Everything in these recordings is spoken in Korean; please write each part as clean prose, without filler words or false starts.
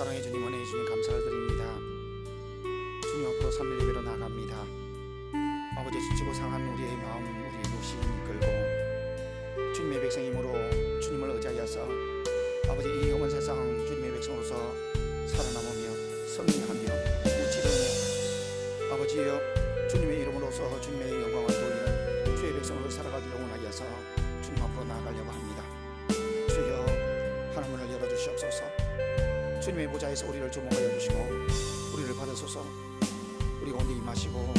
사랑의 주님, 은혜의 주님 감사를 드립니다. 주님 앞으로 3일 예배로 나갑니다. 아버지, 지치고 상한 우리의 마음, 우리의 육신 이끌고 주님의 백성이므로 주님을 의지하여서 아버지 이 영원 세상 주님의 백성으로서 살아남으며 승리하며 무찌르며 아버지여 주님의 이름으로서 주님의 영광을 돌리는 주의 백성으로 살아가기를 원하여서 주님 앞으로 나아가려고 합니다. 주여 하나문을 열어주시옵소서. 주님의 보좌에서 우리를 주목하여 주시고 우리를 받으소서. 우리 가운데 임하시고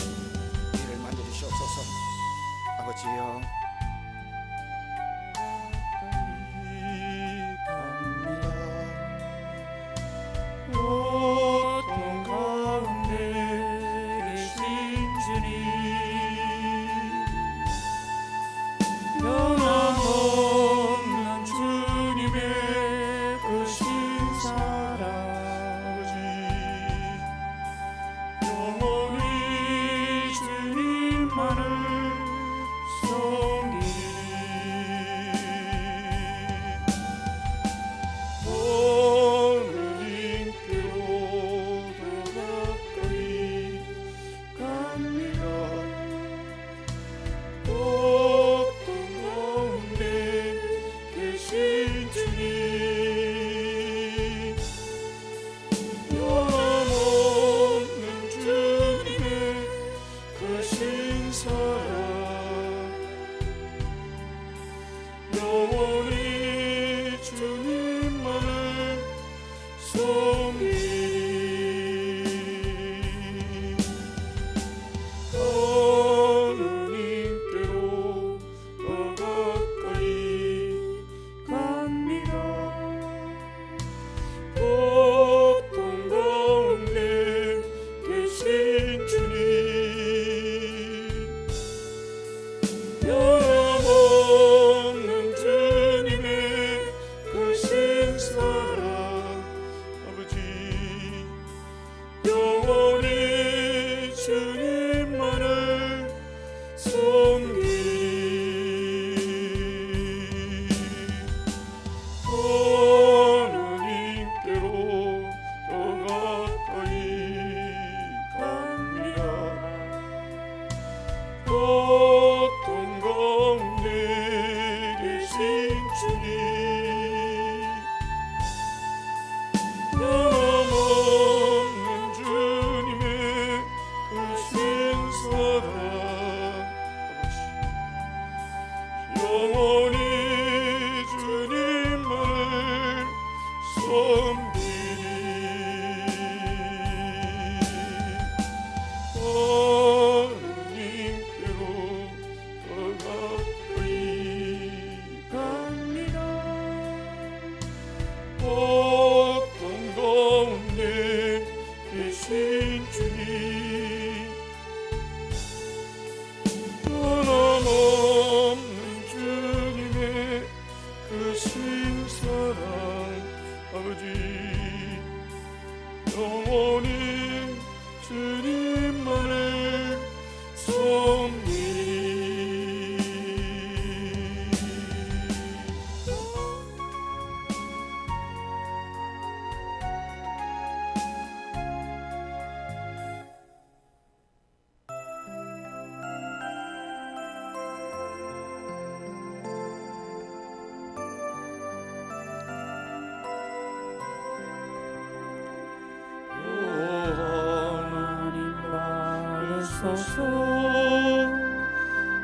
우리를 만져주시옵소서. 아버지여 고통 가운데 계신 주님, 변함없는 주님의 크신 사랑, 영원히 주님만을 섬기리. 영원히 주님만을 섬기리. 하느님께로 더 가까이 갑니다. 고통 가운데 계신 주님, 영원히 주님만을 섬기리. 하느님께로 더 가까이 갑니다. 고통 가운데 계신 주님, 영원히 주님만을 섬기리. 하느님께로 더 가까이 갑니다. 고통 가운데 계신 주님, 변함없는 주님의 크신 사랑, 아버지 영원히 주님만을 섬기리.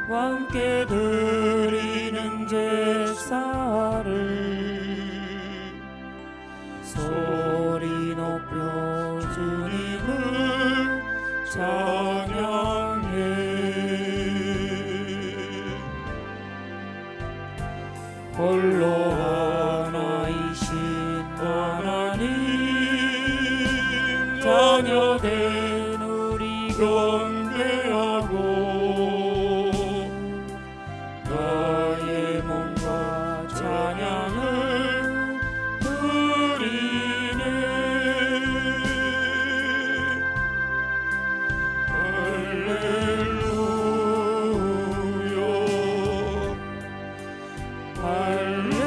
함께 드리는 제사를 소리 높여 주님을 찬양해. 홀로 하나이신 하나님, 자녀된 우리 경배하고 나의 몸과 찬양을 드리네. 할렐루야, 할렐루야.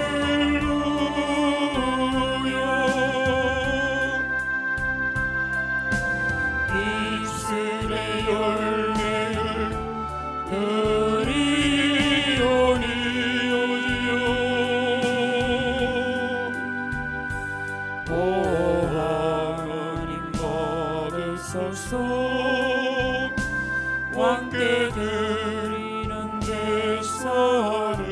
오 하나님 받으소서. 왕께 드리는 제사를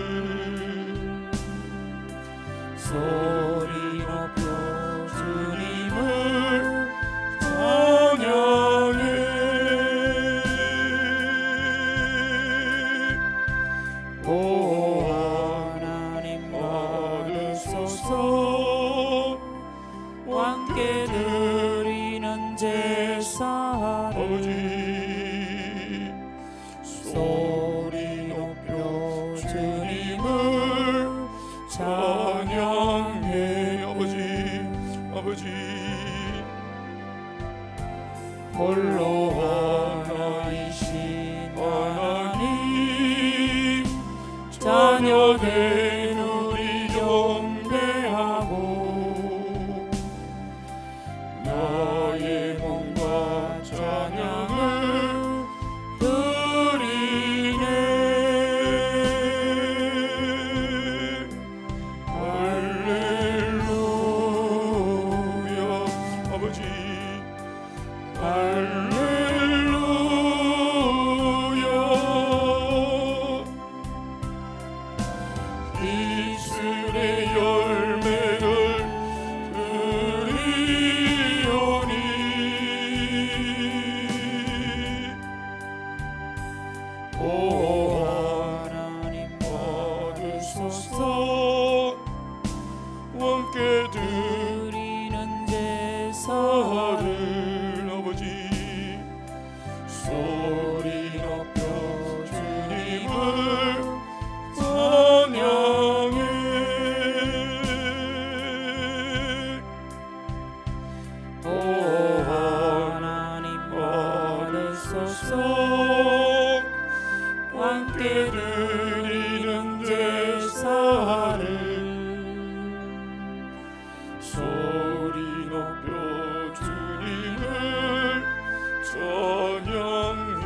소리 높여 주님을 찬양해. 오 하나님 받으소서. 왕께 드리는 제사를 소리 높여 주님을 찬양해. 아버지 홀로 하나이신 하나님 자녀된 우리 경배하고 너의 몸과 찬양을 드리네. 할렐루야. 아버지 할렐루야. 이슬의 열매를 드리오니 오 하나님 받으소서. 왕께 드리는 제사를 아버지 소리 높여 주님을 찬양해. 오 하나님 받으소서. 왕께 드리는 제사를 소리 높여 주님을 찬양해.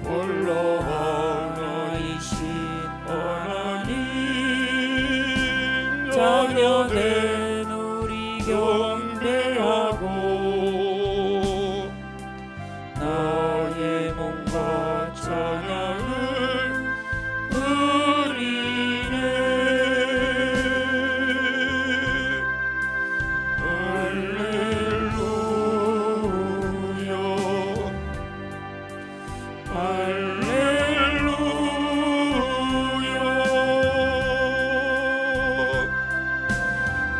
홀로 하나이신 하나님 자녀된 우리 경배하고 나의 몸과 찬양을 드리네.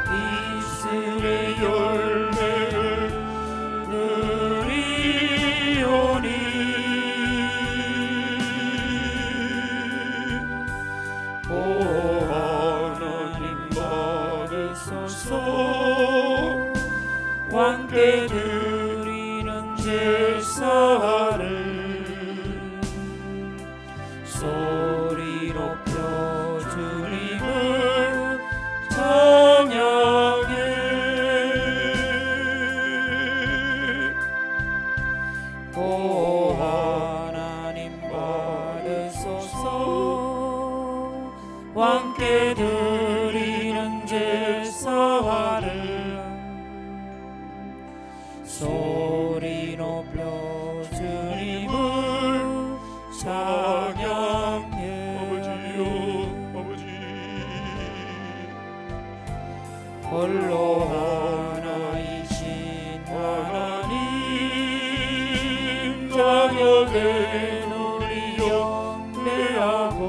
이슬의 열매를 드리오니 오 하나님 받으소서. 왕께 드리는 제사를 소리 높여 주님을 찬양해. 오 하나님 받으소서. 왕께 드리는 제사를 소리 높여 주님을 찬양해. 아버지 홀로 하나이신 하나님 자녀된 우리 경배하고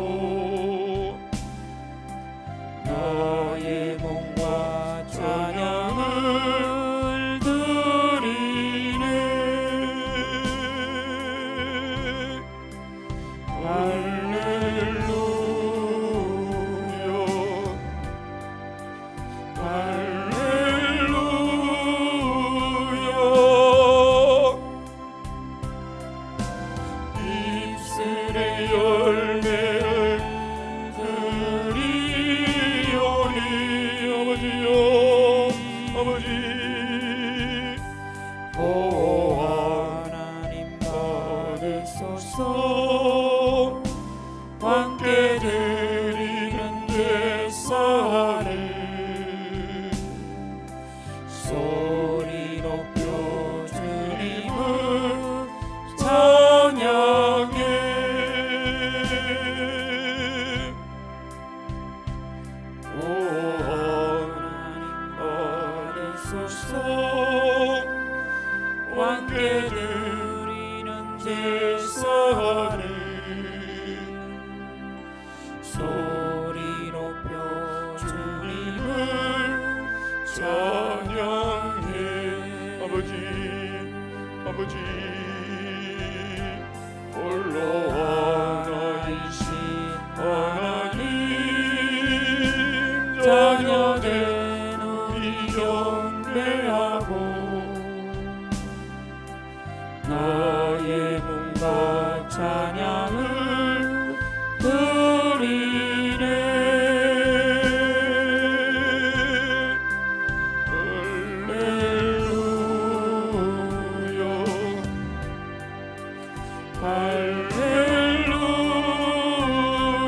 너의 몸과 찬양을 드리네. 할렐루야. 할렐루야. 오 하나님 받으소서 왕께 드리는 제사를 소리 높여 주님을 찬양해 아버지 홀로 하나이신 하나님 자녀된 우리 경배하고 나의 몸과 찬양을 드리네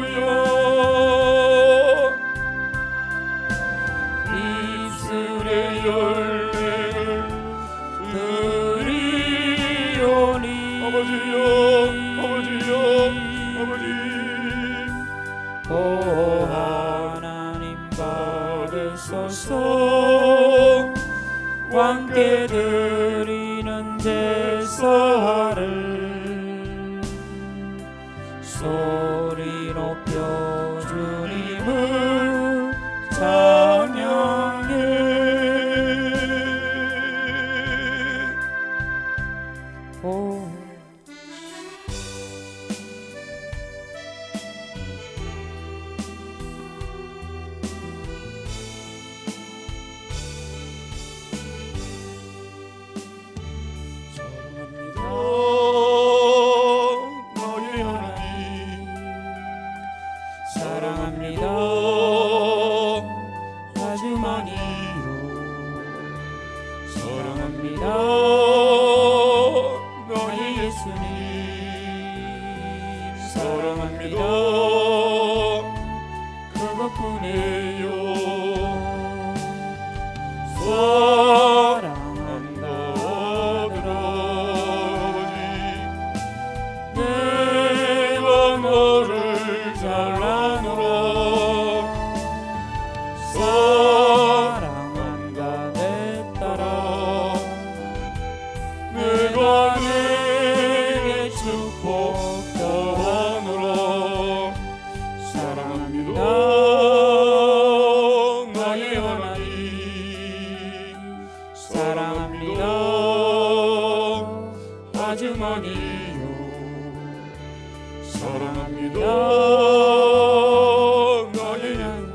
할렐루야 입술의 열매를 드리오니 아버지 오 하나님 받으소서 왕께 드리는 제사를 소리 높여 주님을 찬양해 오 사랑합니다 아주 많이요 사랑합니다 나의 예수님 사랑합니다 그것뿐이에요 사랑한다 아버지 내가 너를 잘라노라 사랑한다 내 딸아 내가 내게 축복 더하노라 사랑합니다 나의 하나님 사랑합니다 아주 많이요 사랑합니다 나의 하나님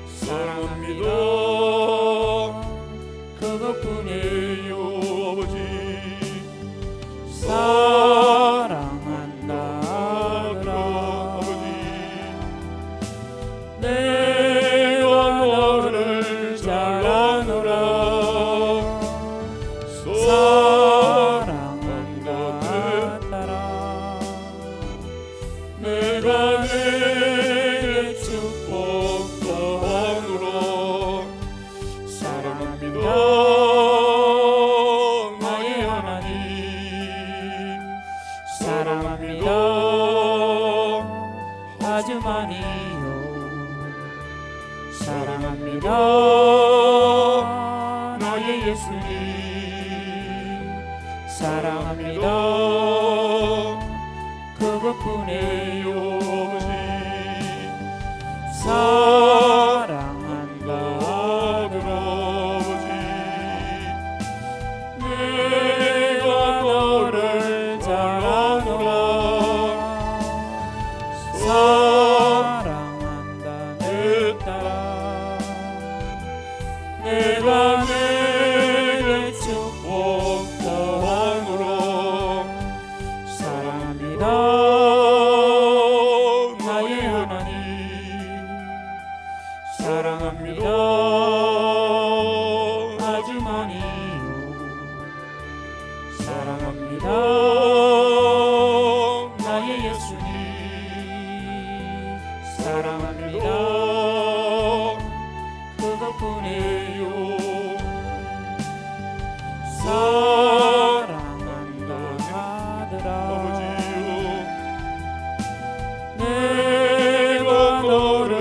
사랑합니다 그것뿐이에요 아버지 사랑한다 아버지 내가 너를 잘라노라 사랑한다 딸아 내가 내게 축복 더하노라 사랑합니다 나의 하나님 사랑합니다 아주 많이요 사랑합니다 나의 예수님 사랑합니다 그것뿐이에요 사랑한다 아버지 내가 너를 잘하노라 사랑한다 내 딸아 내가 내게 축복 더하노라 사랑합니다 나의 하나님 사랑합니다 아주 많이요 사랑합니다 나의 예수님 사랑합니다 그것뿐이에요 사랑한다 아들아 내가 너를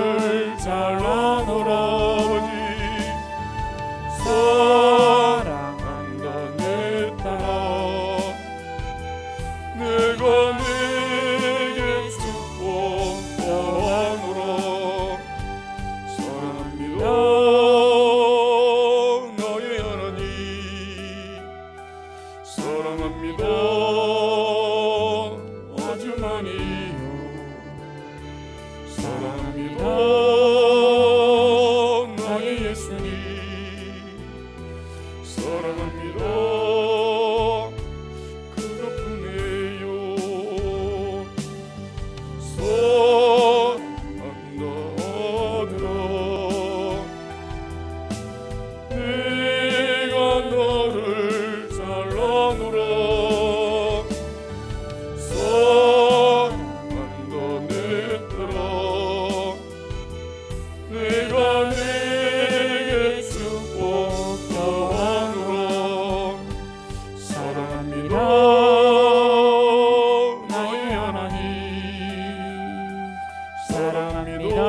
사랑합니다.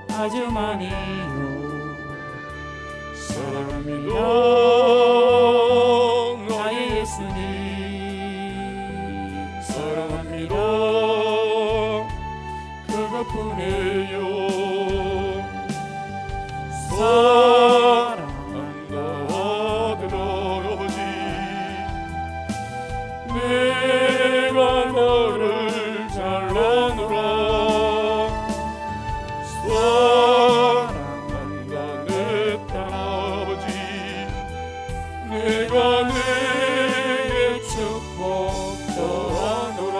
아주 많이요 사랑합니다. 나의 예수님 사랑합니다. 그것뿐이에요. 사랑한다 아들 아버지, 내가 너를 잘 아노라. 사랑한다 내 딸 아버지, 내가 내게 축복 더하노라.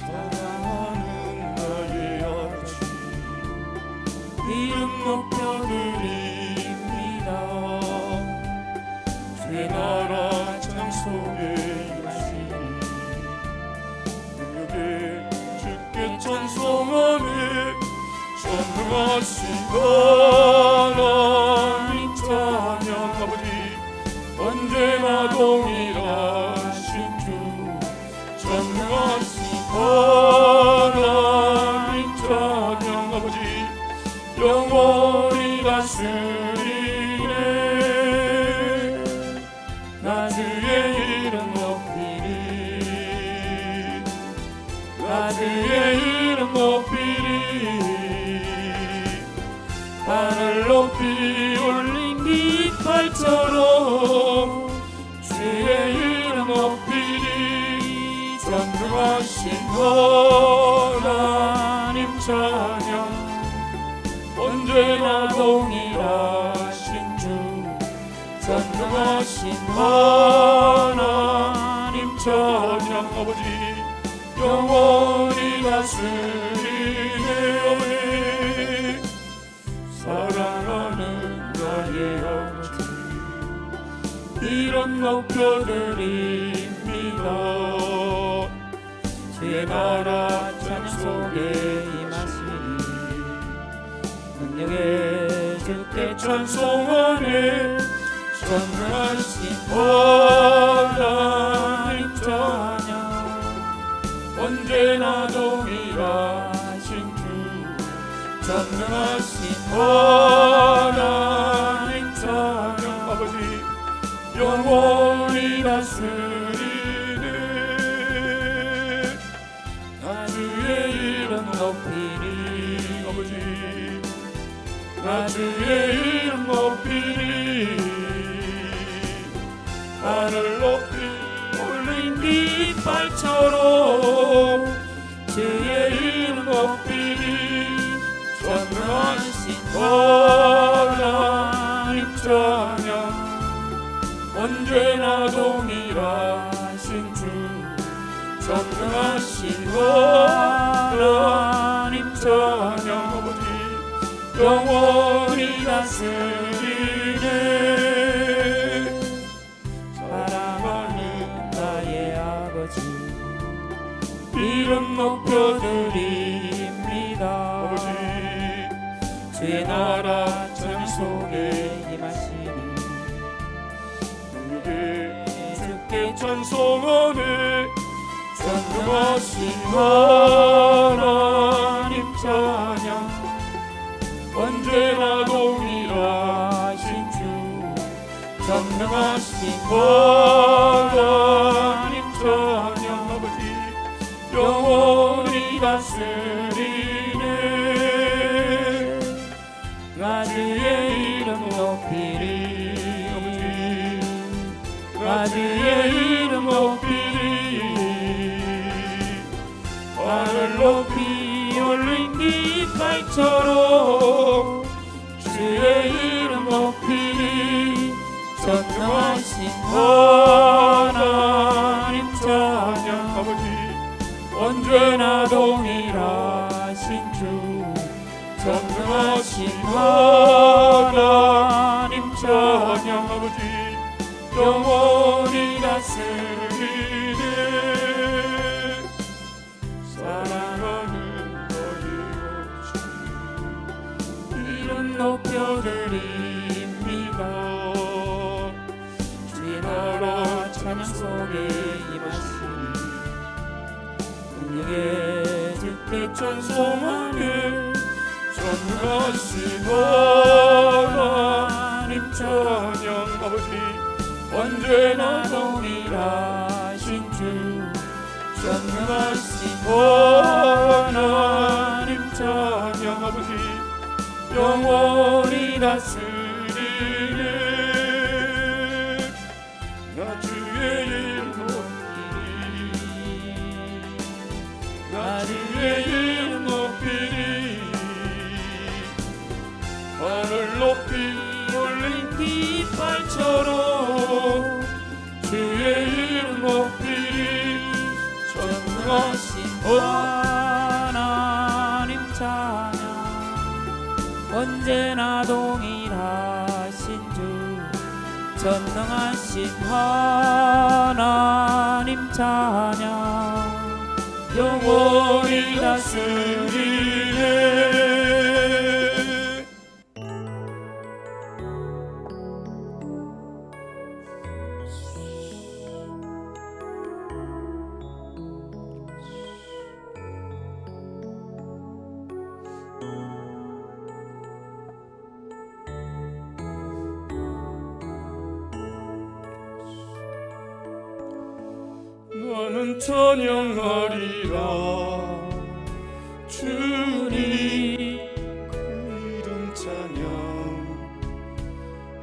사랑하는 나의 아버지, 이름 높여드립니다. 주의 나라 찬양 속에 임하시니 능력에 주께 찬송하네. 전능하신 하나님 찬양 아버지, 언제나 동일하신 주. 전능하신 하나님 찬양 아버지, 영원히 다스리네. 나 주의 이름 높이리, 나 주의 이름 높이리. 하늘 높이 올린 깃발처럼 주의 이름 높이리. 전능하신 하나님 찬양, 언제나 동일하신 주. 전능하신 하나님 찬양 아버지, 영원히 다스리네. 사랑하는 나의 아버지, 이름 높여드립니다. 주의 나라 찬양 속에 임하시니 능력에 주께 찬송하네. 전능하신 하나님 찬양, 언제나 동일하신 주. 전능하신 하나님 찬양 아버지, 영원히 다스리네. 나 주의 이름 높이리 아버지, 나 주의 이름 높이리. 하늘 높이 올린 깃발처럼 주의 이름 높이리. 전능하신 하나님 찬양, 언제나 동일하신 주. 전능하신 하나님 찬양 아버지, 영원히 다스리네. 사랑하는 나의 아버지 이름 높여드립니다. 아버지, 주의 나라 찬양 속에 임하시니 능력에 주께 찬송하네. 전능하신 하나님 찬양, 언제나 동일하신 주. 전능하신 하나님 찬양 아버지, 영원히 다스리네. 나 주의 이름 높이리 아버지, 나 주의 이름 높이리. 하늘 높이 올린 깃발처럼 주의 이름 높이리. 전능하신 하나님 찬양 아버지, 언제나 동일하신 주. 전능하신 하나님 찬양 찬양 아버지 영원히 다스리네 사랑하는 너의 오신 이름 높여드립니다. 주의 나라 찬양 속에 임하시니 능력의 주께 찬송하네 전능하신 하나님 찬양 아버지 언제나 동일하신 주 전능하신 하나님 찬양 아버지 영원히 다스리네 나 주의 이름 높이리 나 주의 이름 높이리 하늘 높이 올린 깃발처럼 주의 이름 높이리 전능하신 하나님 찬양 언제나 동일하신 주 전능하신 하나님 찬양 영원히 다스리네 나는 찬양하리라 주님 그 이름 찬양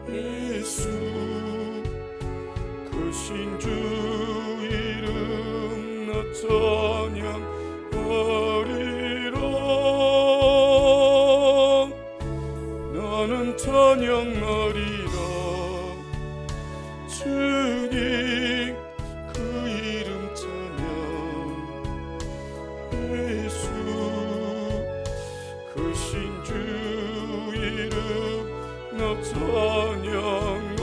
예수 그 신주 이름 나 찬양하리라 나는 찬양하리라 주님 예수 그 신주 이름 나 찬양하리라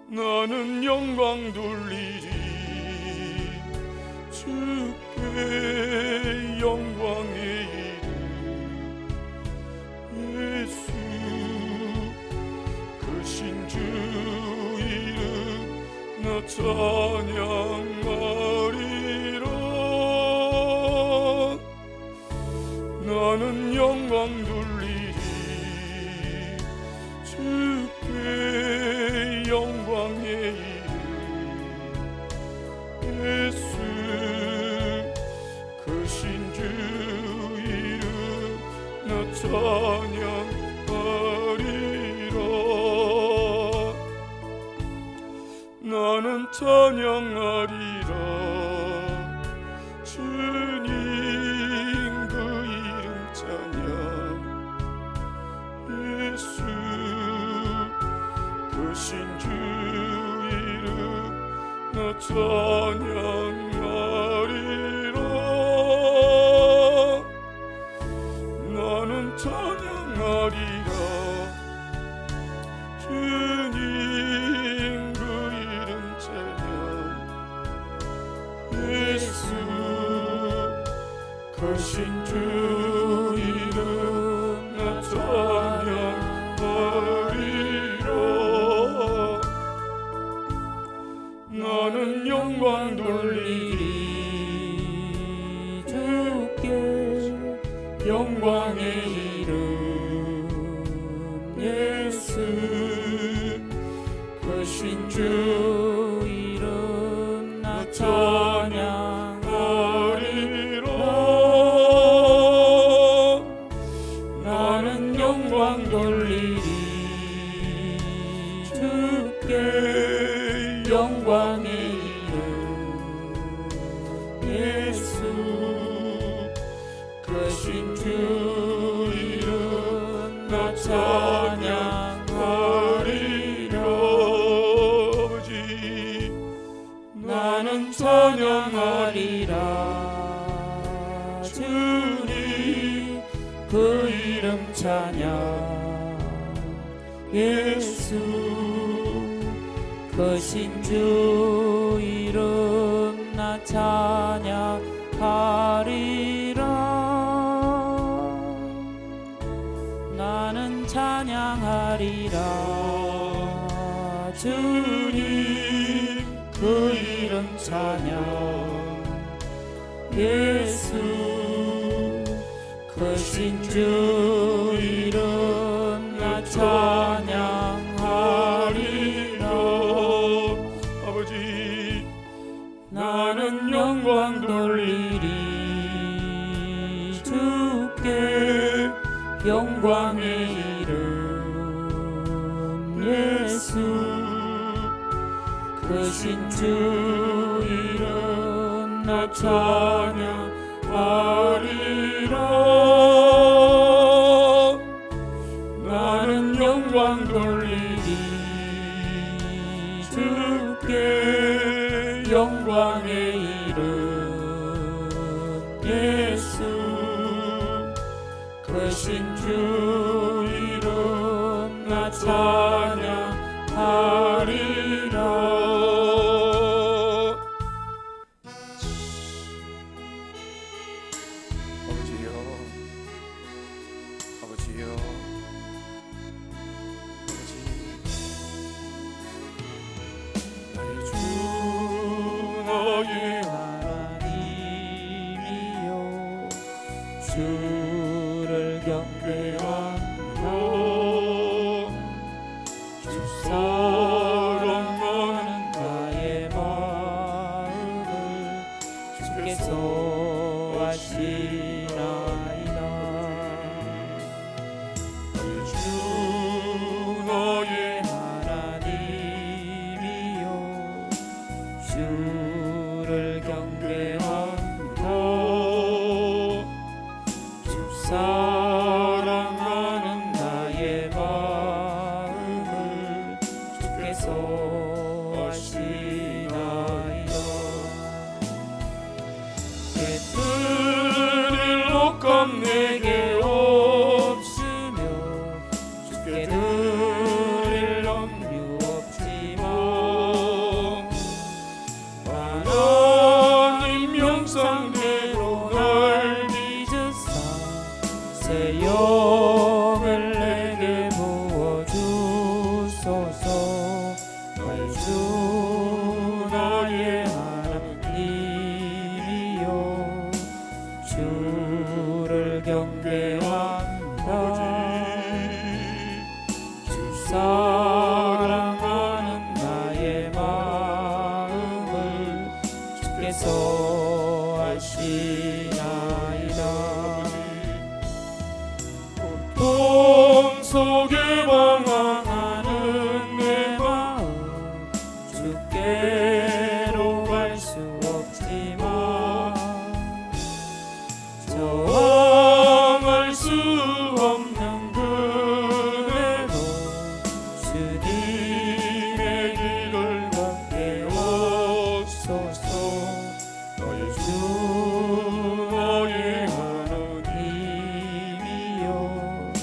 나는 영광 돌리리 주께 영광의 이름 예수 그 신주 이름 나 찬양하리라 나는 영광 돌리리 주께 영광의 이름 예수 그 신주 이름 나 찬양하리라 나는 찬양하리라 주님 그 이름 찬양 예수 그 신주 이름 나 찬양하리라 나는 찬양하리라 주님 예수 그 신주 이름 나 찬양하리라 나는 영광 돌리리 주께 영광의 이름 예수 그 신주 이름 나 찬양하리라 나는 영광 돌리리 주께 영광의 이름 예수 그 신주 이름 나 찬양하리라 아버지 나는 찬양하리라 주님 그 이름 찬양 찬양 예수 크신 주 이름 나 찬양하리라 나는 찬양하리라 주님 그 이름 찬양 예수 크신 주 이름 나 찬양하리라 아버지 나는 영광 돌리리 주께 영광의 이름 예수 크신 주 이름 나 찬양하리라 나는 영광 돌리리 주께 영광의 이름 예수 크신 주 이름 나 찬양하리라 아버지여 나의 주 나의 하나님이여 주를 경배하며 주 사랑하는 나의 마음을 주께서 아시나이다 주 나의 하나님이여 주를 경배하며 주 사랑하는 나의 마음을 주께서 아시나이다 깨뜨릴 녹감 내게 없으며 주께 드릴 염려 없지만 하나님 명상대로 날 빚으사 새 영을 내게 부어주소서 나의 주 나의 하나님이여 주를 경배한다 주 사랑하는 나의 마음을 주께서 아시나이다 고통 속에 방황하는 내 마음 주께로 갈 수 없지만 저항할 수 없는 그대로 주님의 길을 걷게 하소서 나의 주 나의 하나님이여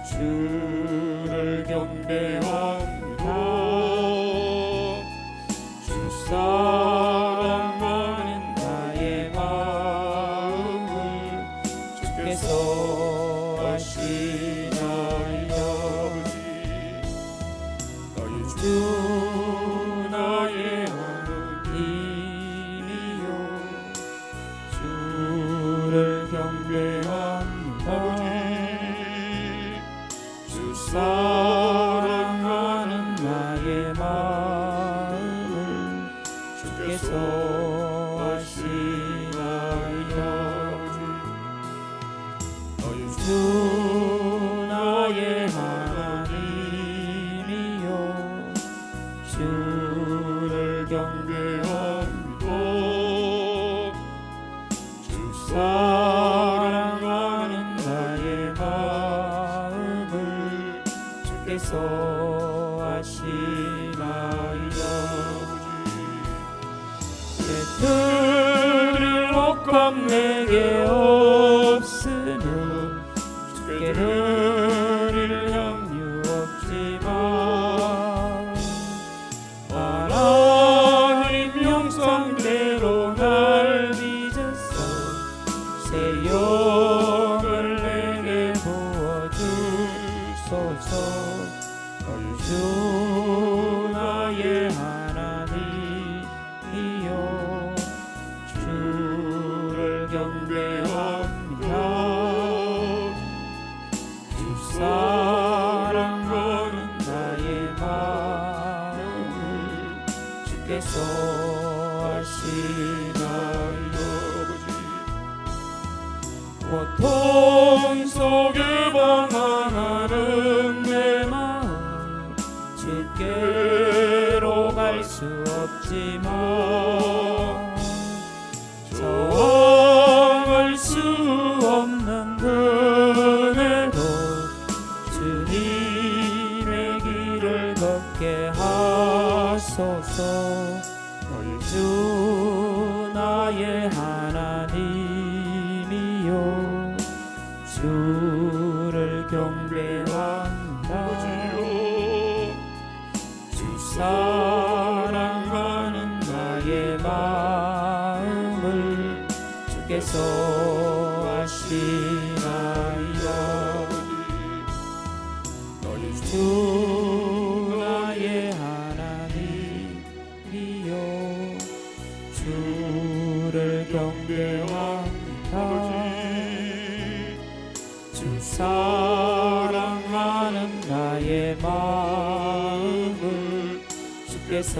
주를 경배합니다 주 사랑하는 나의 마음을 주께서 아시나이다 나의 주 주 나의 하나님이여 주를 경배합니다 주 사랑하는 나의 마음을 주께서 아시나이다 주 나의 하나님이여 주를 경배합니다 주 사랑하는 나의 마음을 주께서 아시나이다 깨뜨릴 녹감 내게 없으며 주께 하소서. 주 나의 하나님이여 주를 경배합니다. 주 사랑하는 나의 마음을 주께서 아시나이다. 고통 속에 방황하는 내 마음 주께로 갈 수 없지만 저항할 수 없는 그네도 주님의 길을 걷게 하소서. 주 나의 하나님이요 주를 경배한다. 주 사랑하는 나의 마음을 주께서 아시나이다. 주 나의 하나님이요 주를 경배합니다. 주 사랑하는 나의 마음을 주께서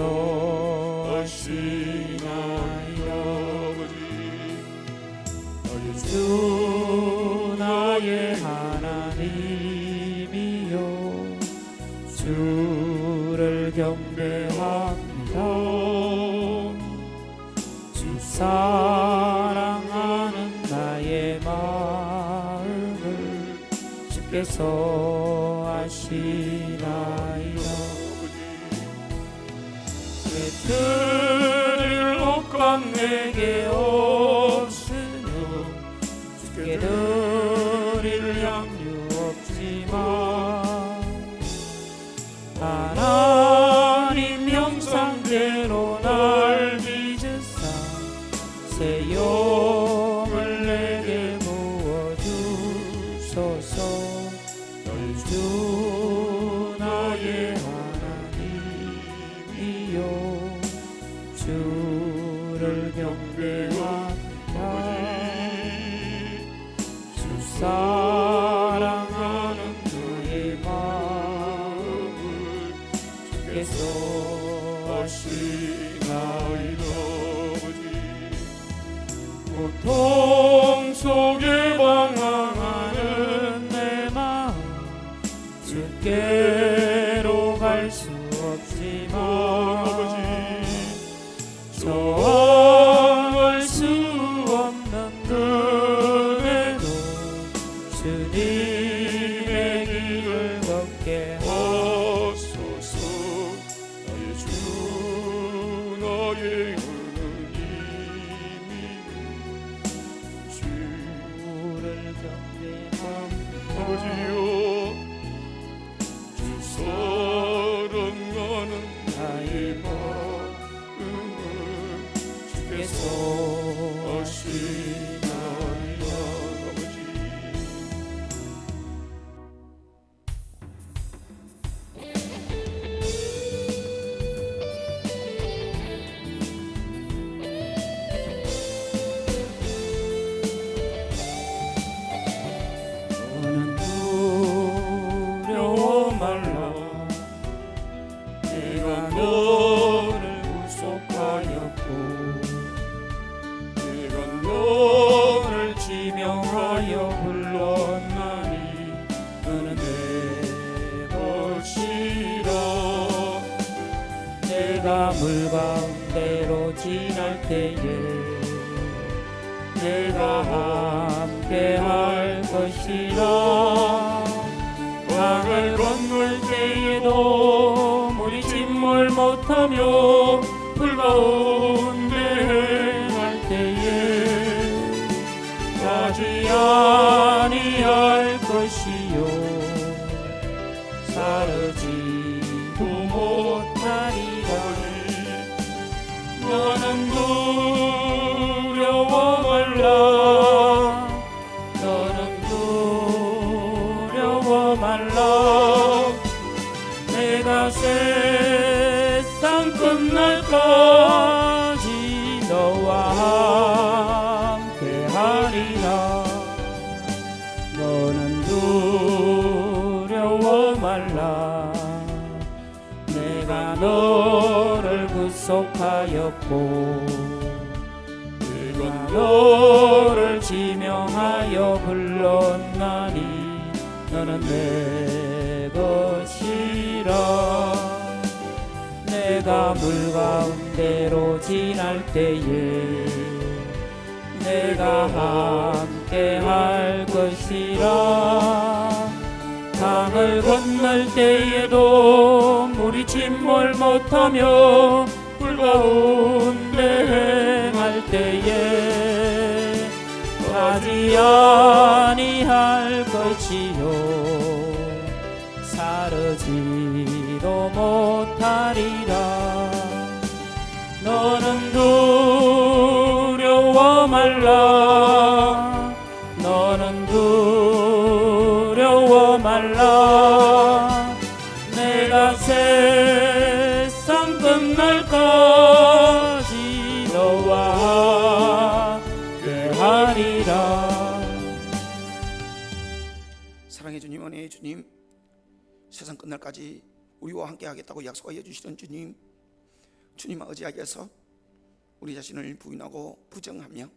아시나이다. 주 나의 하나님이요 주를 경배합니다. 주 사랑하는 나의 마음을 주께서 아시나이다. 드릴 옷감 내게 없으며 주께 드릴 양유 없지만 하나님 형상대로 날 빚으사 새 영을 내게 부어주소서. 주 나의 하나님이요 주를 경배한다. 주 사랑하는 나의 마음을 주께서 아시나이다. 고통 속에 방황하는 내 마음 주께로 갈 수 없지만 저항할 수 없는 그네도 주님의 길을 걷게 하소서. 나의 주 나의 하나님이 주를 경배합니다. 아버지여 주 사랑하는 나의 마음을 주께서 아시나이다. 아버지 너는 두려워 말라. 내가 너를 구속하였고 내가 너를 지명하여 불렀나니 너는 내 것이라. 내가 물 가운데로 지날 때에 내가 함께 할 것이라. 강을 건널 때에도 물이 침몰 못하며 불 가운데 행할 때에 가지 아니할 것이요 사르지도 못하리라. 너는 두려워 말라. 너는 두려워 말라. 말라. 내가 세상 끝날까지 너와 함께하리라. 너는 두려워 말라. 내가 너를 구속하였고 내가 너를 지명하여 불렀나니 너는 내 것이라. 내가 물 가운데로 지날 때에 내가 함께 할 것이라. 강을 건널 때에도 물이 침몰 못하며 물 가운데 행할 때에 가지 아니할 것이요 사르지도 못하리라. 너는 두려워 말라. 너는 두려워 말라. 내가 세상 끝날까지 너와 함께하리라. 사랑의 주님, 은혜의 주님, 세상 끝날까지 우리와 함께 하겠다고 약속하여 주시던 주님, 주님 의지하여서 우리 자신을 부인하고 부정하며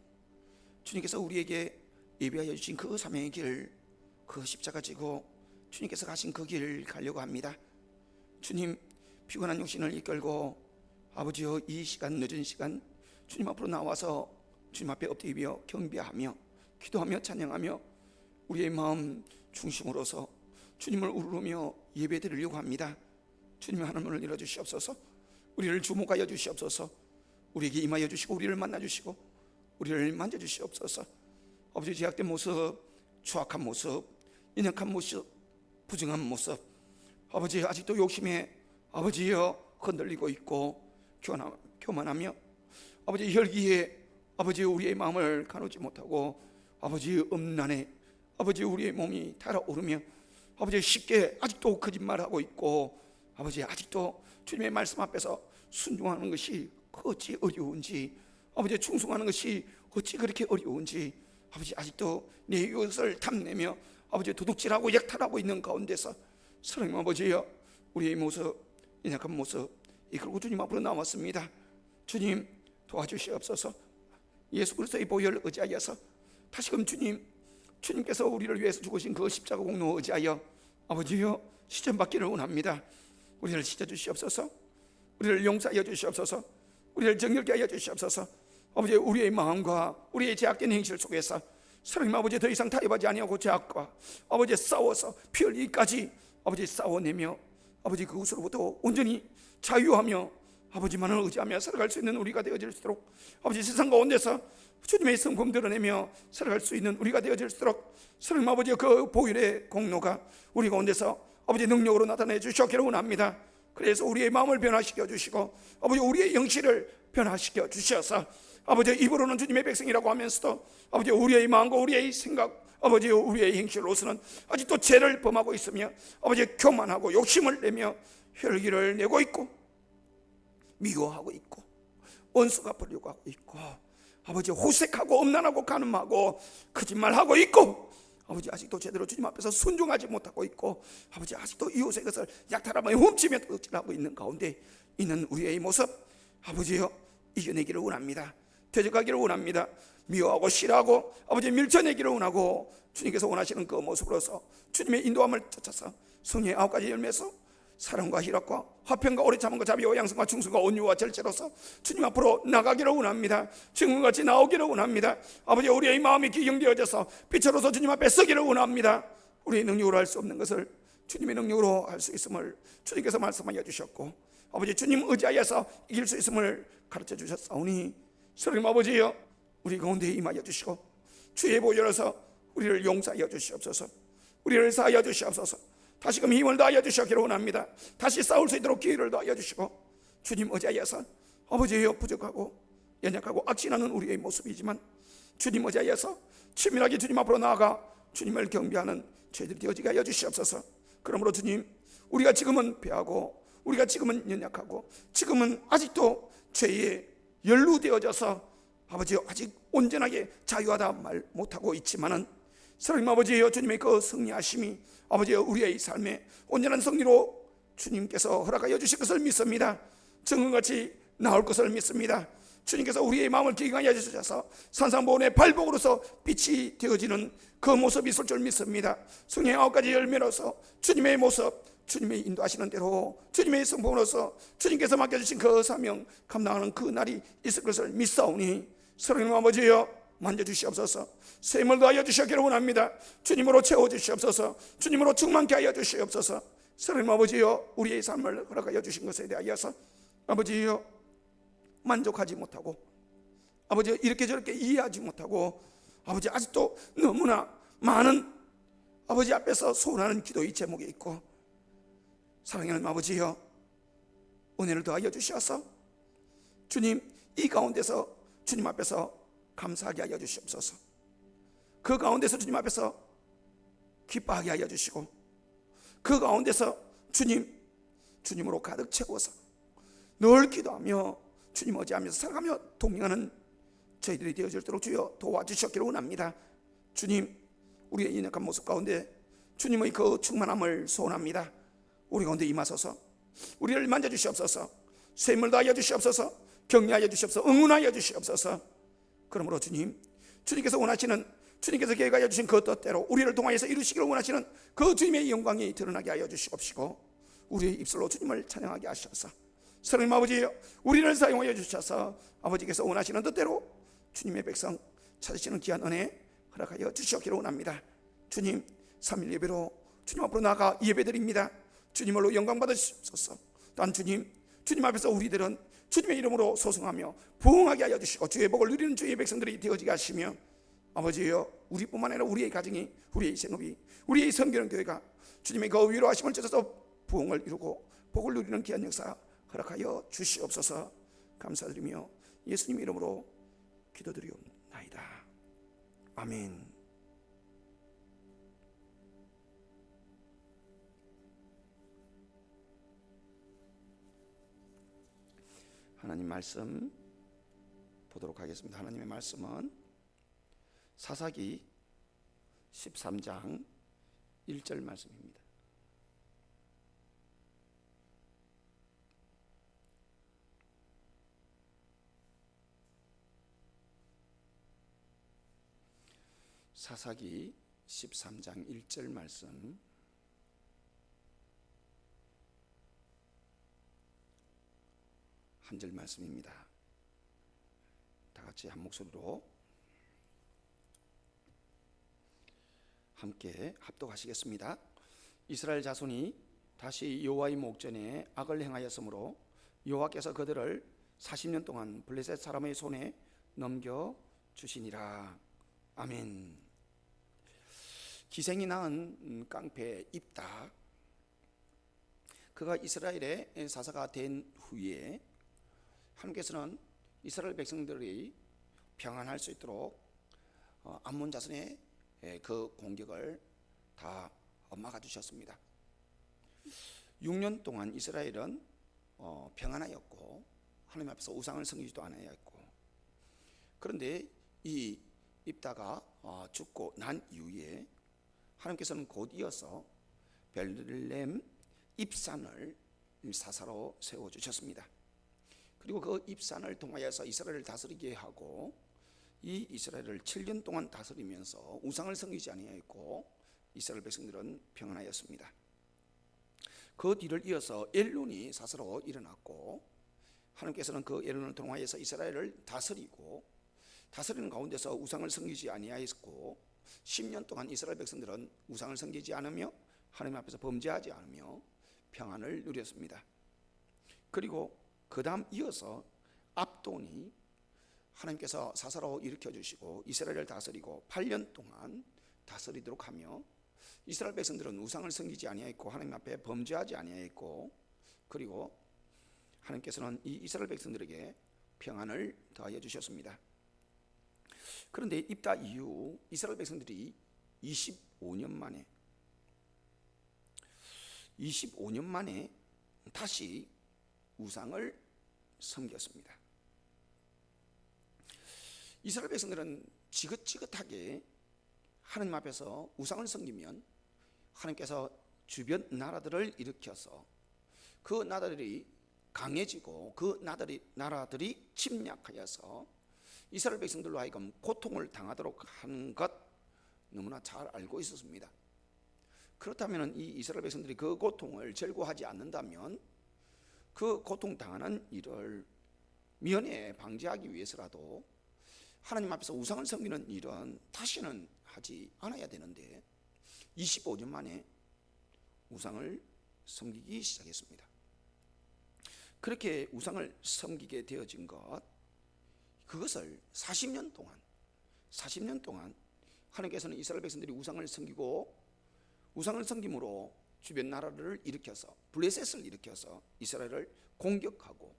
주님께서 우리에게 예비하여 주신 그 사명의 길, 그 십자가 지고 주님께서 가신 그 길 가려고 합니다. 주님, 피곤한 육신을 이끌고 아버지여 이 시간, 늦은 시간 주님 앞으로 나와서 주님 앞에 엎드리며 경배하며 기도하며 찬양하며 우리의 마음 중심으로서 주님을 우르르며 예배드리려고 합니다. 주님의 하늘문을 열어주시옵소서. 우리를 주목하여 주시옵소서. 우리에게 임하여 주시고 우리를 만나주시고 우리를 만져주시옵소서. 아버지, 제약된 모습, 추악한 모습, 연약한 모습, 부정한 모습, 아버지 아직도 욕심에 아버지여 흔들리고 있고 교만하며 아버지 혈기에 아버지 우리의 마음을 가누지 못하고 아버지 음란에 아버지 우리의 몸이 달아오르며 아버지 쉽게 아직도 거짓말하고 있고 아버지 아직도 주님의 말씀 앞에서 순종하는 것이 어찌 어려운지, 아버지 충성하는 것이 어찌 그렇게 어려운지, 아버지 아직도 내 이웃을 탐내며 아버지 도둑질하고 약탈하고 있는 가운데서 사랑의 아버지여 우리의 모습, 연약한 모습 이끌고 주님 앞으로 나왔습니다. 주님 도와주시옵소서. 예수 그리스도의 보혈을 의지하여서 다시금 주님께서 우리를 위해서 죽으신 그 십자가 공로에 의지하여 아버지여 시전받기를 원합니다. 우리를 씻어주시옵소서. 우리를 용서하여 주시옵소서. 우리를 정결케 하여 주시옵소서. 아버지 우리의 마음과 우리의 제약된 행실 속에서 사랑님 아버지 더 이상 타협하지 아니하고 제약과 아버지 싸워서 피 흘리기까지 아버지 싸워내며 아버지 그것으로부터 온전히 자유하며 아버지만을 의지하며 살아갈 수 있는 우리가 되어질수록 아버지 세상 가운데서 주님의 성품 드러내며 살아갈 수 있는 우리가 되어질수록 사랑님 아버지 그 보혈의 공로가 우리 가운데서 아버지 능력으로 나타내 주시기를 원합니다. 그래서 우리의 마음을 변화시켜 주시고 아버지 우리의 영실을 변화시켜 주셔서 아버지 입으로는 주님의 백성이라고 하면서도 아버지 우리의 마음과 우리의 생각 아버지 우리의 행실로서는 아직도 죄를 범하고 있으며 아버지 교만하고 욕심을 내며 혈기를 내고 있고 미워하고 있고 원수가 보려고 하고 있고 아버지 호색하고 엄난하고 간음하고 거짓말하고 있고 아버지 아직도 제대로 주님 앞에서 순종하지 못하고 있고 아버지 아직도 이웃의 것을 약탈하며 훔치며 도둑질하고 있는 가운데 있는 우리의 모습 아버지여 이겨내기를 원합니다. 되져가기를 원합니다. 미워하고 싫어하고 아버지 밀쳐내기를 원하고 주님께서 원하시는 그 모습으로서 주님의 인도함을 쫓아서 성령의 9가지 열매에서 사랑과 희락과 화평과 오래 참음과 자비와 양성과 충성과 온유와 절제로서 주님 앞으로 나가기를 원합니다. 지금같이 나오기를 원합니다. 아버지 우리의 마음이 기경되어져서 빛으로서 주님 앞에 서기를 원합니다. 우리의 능력으로 할 수 없는 것을 주님의 능력으로 할 수 있음을 주님께서 말씀하여 주셨고 아버지 주님 의지하여서 이길 수 있음을 가르쳐 주셨사오니 하나님 아버지여 우리 가운데 임하여 주시고 주의 보혈로서 우리를 용서하여 주시옵소서. 우리를 사하여 주시옵소서. 다시금 힘을 다하여 주시기를 원합니다. 다시 싸울 수 있도록 기회를 더하여 주시고 주님 의지하여서 아버지여 부족하고 연약하고 악진하는 우리의 모습이지만 주님 의지하여서 친밀하게 주님 앞으로 나아가 주님을 경배하는 저희들이 되어지게 하여 주시옵소서. 그러므로 주님, 우리가 지금은 패하고 우리가 지금은 연약하고 지금은 아직도 죄에 연루되어져서 아버지 아직 온전하게 자유하다 말 못하고 있지만은 사랑님 아버지여, 주님의 그 승리하심이 아버지여 우리의 삶에 온전한 승리로 주님께서 허락하여 주실 것을 믿습니다. 정금같이 나올 것을 믿습니다. 주님께서 우리의 마음을 기경하게 해주셔서 산상보온의 발복으로서 빛이 되어지는 그 모습이 있을 줄 믿습니다. 성령의 9가지 열매로서 주님의 모습, 주님의 인도하시는 대로 주님의 성품으로서 주님께서 맡겨주신 그 사명 감당하는 그 날이 있을 것을 믿사오니 사랑하는 아버지여, 만져주시옵소서. 샘을 더하여 주시기를 원합니다. 주님으로 채워주시옵소서. 주님으로 충만케 하여 주시옵소서. 사랑하는 아버지여, 우리의 삶을 허락하여 주신 것에 대하여서 아버지여 만족하지 못하고 아버지 이렇게 저렇게 이해하지 못하고 아버지 아직도 너무나 많은 아버지 앞에서 소원하는 기도의 제목이 있고, 사랑하는 아버지여, 은혜를 더하여 주셔서 주님 이 가운데서 주님 앞에서 감사하게 하여 주시옵소서. 그 가운데서 주님 앞에서 기뻐하게 하여 주시고 그 가운데서 주님으로 가득 채워서 늘 기도하며 주님 의지하면서 살아가며 동행하는 저희들이 되어질도록 주여 도와주셨기를 원합니다. 주님, 우리의 연약한 모습 가운데 주님의 그 충만함을 소원합니다. 우리 가운데 임하소서. 우리를 만져주시옵소서. 샘을 다하여 주시옵소서. 격려하여 주시옵소서. 응원하여 주시옵소서. 그러므로 주님께서 원하시는, 주님께서 계획하여 주신 그 뜻대로 우리를 통하여서 이루시기를 원하시는 그 주님의 영광이 드러나게 하여 주시옵시고 우리의 입술로 주님을 찬양하게 하셔서 사랑하는 아버지여, 우리를 사용하여 주셔서 아버지께서 원하시는 뜻대로 주님의 백성 찾으시는 귀한 은혜 허락하여 주시옵기를 원합니다. 주님, 3일 예배로 주님 앞으로 나가 예배드립니다. 주님으로 영광 받으시옵소서. 또한 주님 앞에서 우리들은 주님의 이름으로 소송하며 부흥하게 하여 주시고 주의 복을 누리는 주의 백성들이 되어지게 하시며 아버지여, 우리뿐만 아니라 우리의 가정이, 우리의 생업이, 우리의 성결교회가 주님의 그 위로하심을 쫓아서 부흥을 이루고 복을 누리는 귀한 역사 허락하여 주시옵소서. 감사드리며 예수님 이름으로 기도드리옵나이다. 아멘. 하나님 말씀 보도록 하겠습니다. 하나님의 말씀은 사사기 13장 1절 말씀입니다. 사사기 13장 1절 말씀, 한 절 말씀입니다. 다 같이 한 목소리로 함께 합독하시겠습니다. 이스라엘 자손이 다시 여호와의 목전에 악을 행하였으므로 여호와께서 그들을 40년 동안 블레셋 사람의 손에 넘겨 주시니라. 아멘. 기생이 낳은 깡패 입다, 그가 이스라엘의 사사가 된 후에 하나님께서는 이스라엘 백성들이 평안할 수 있도록 암몬 자손의 그 공격을 다 막아주셨습니다. 6년 동안 이스라엘은 평안하였고 하나님 앞에서 우상을 섬기지도 않았고, 그런데 이 입다가 죽고 난 이후에 하나님께서는 곧 이어서 벨레헴 입산을 사사로 세워주셨습니다. 그리고 그 입산을 통하여서 이스라엘을 다스리게 하고 이 이스라엘을 7년 동안 다스리면서 우상을 섬기지 아니하였고 이스라엘 백성들은 평안하였습니다. 그 뒤를 이어서 엘론이 사사로 일어났고 하나님께서는 그 엘론을 통하여서 이스라엘을 다스리는 가운데서 우상을 섬기지 아니하였고 10년 동안 이스라엘 백성들은 우상을 섬기지 않으며 하나님 앞에서 범죄하지 않으며 평안을 누렸습니다. 그리고 그 다음 이어서 압돈이 하나님께서 사사로 일으켜 주시고 이스라엘을 다스리고 8년 동안 다스리도록 하며 이스라엘 백성들은 우상을 섬기지 아니하였고 하나님 앞에 범죄하지 아니하였고, 그리고 하나님께서는 이 이스라엘 백성들에게 평안을 더하여 주셨습니다. 그런데 입다 이후 이스라엘 백성들이 25년 만에 25년 만에 다시 우상을 섬겼습니다. 이스라엘 백성들은 지긋지긋하게 하나님 앞에서 우상을 섬기면 하나님께서 주변 나라들을 일으켜서 그 나라들이 강해지고 그 나라들이 침략하여서 이스라엘 백성들로 하여금 고통을 당하도록 하는 것 너무나 잘 알고 있었습니다. 그렇다면 이 이스라엘 백성들이 그 고통을 절구하지 않는다면 그 고통당하는 일을 면에 방지하기 위해서라도 하나님 앞에서 우상을 섬기는 일은 다시는 하지 않아야 되는데 25년 만에 우상을 섬기기 시작했습니다. 그렇게 우상을 섬기게 되어진 그것을 40년 동안 하나님께서는 이스라엘 백성들이 우상을 섬기고 우상을 섬김으로 주변 나라를 일으켜서 블레셋을 일으켜서 이스라엘을 공격하고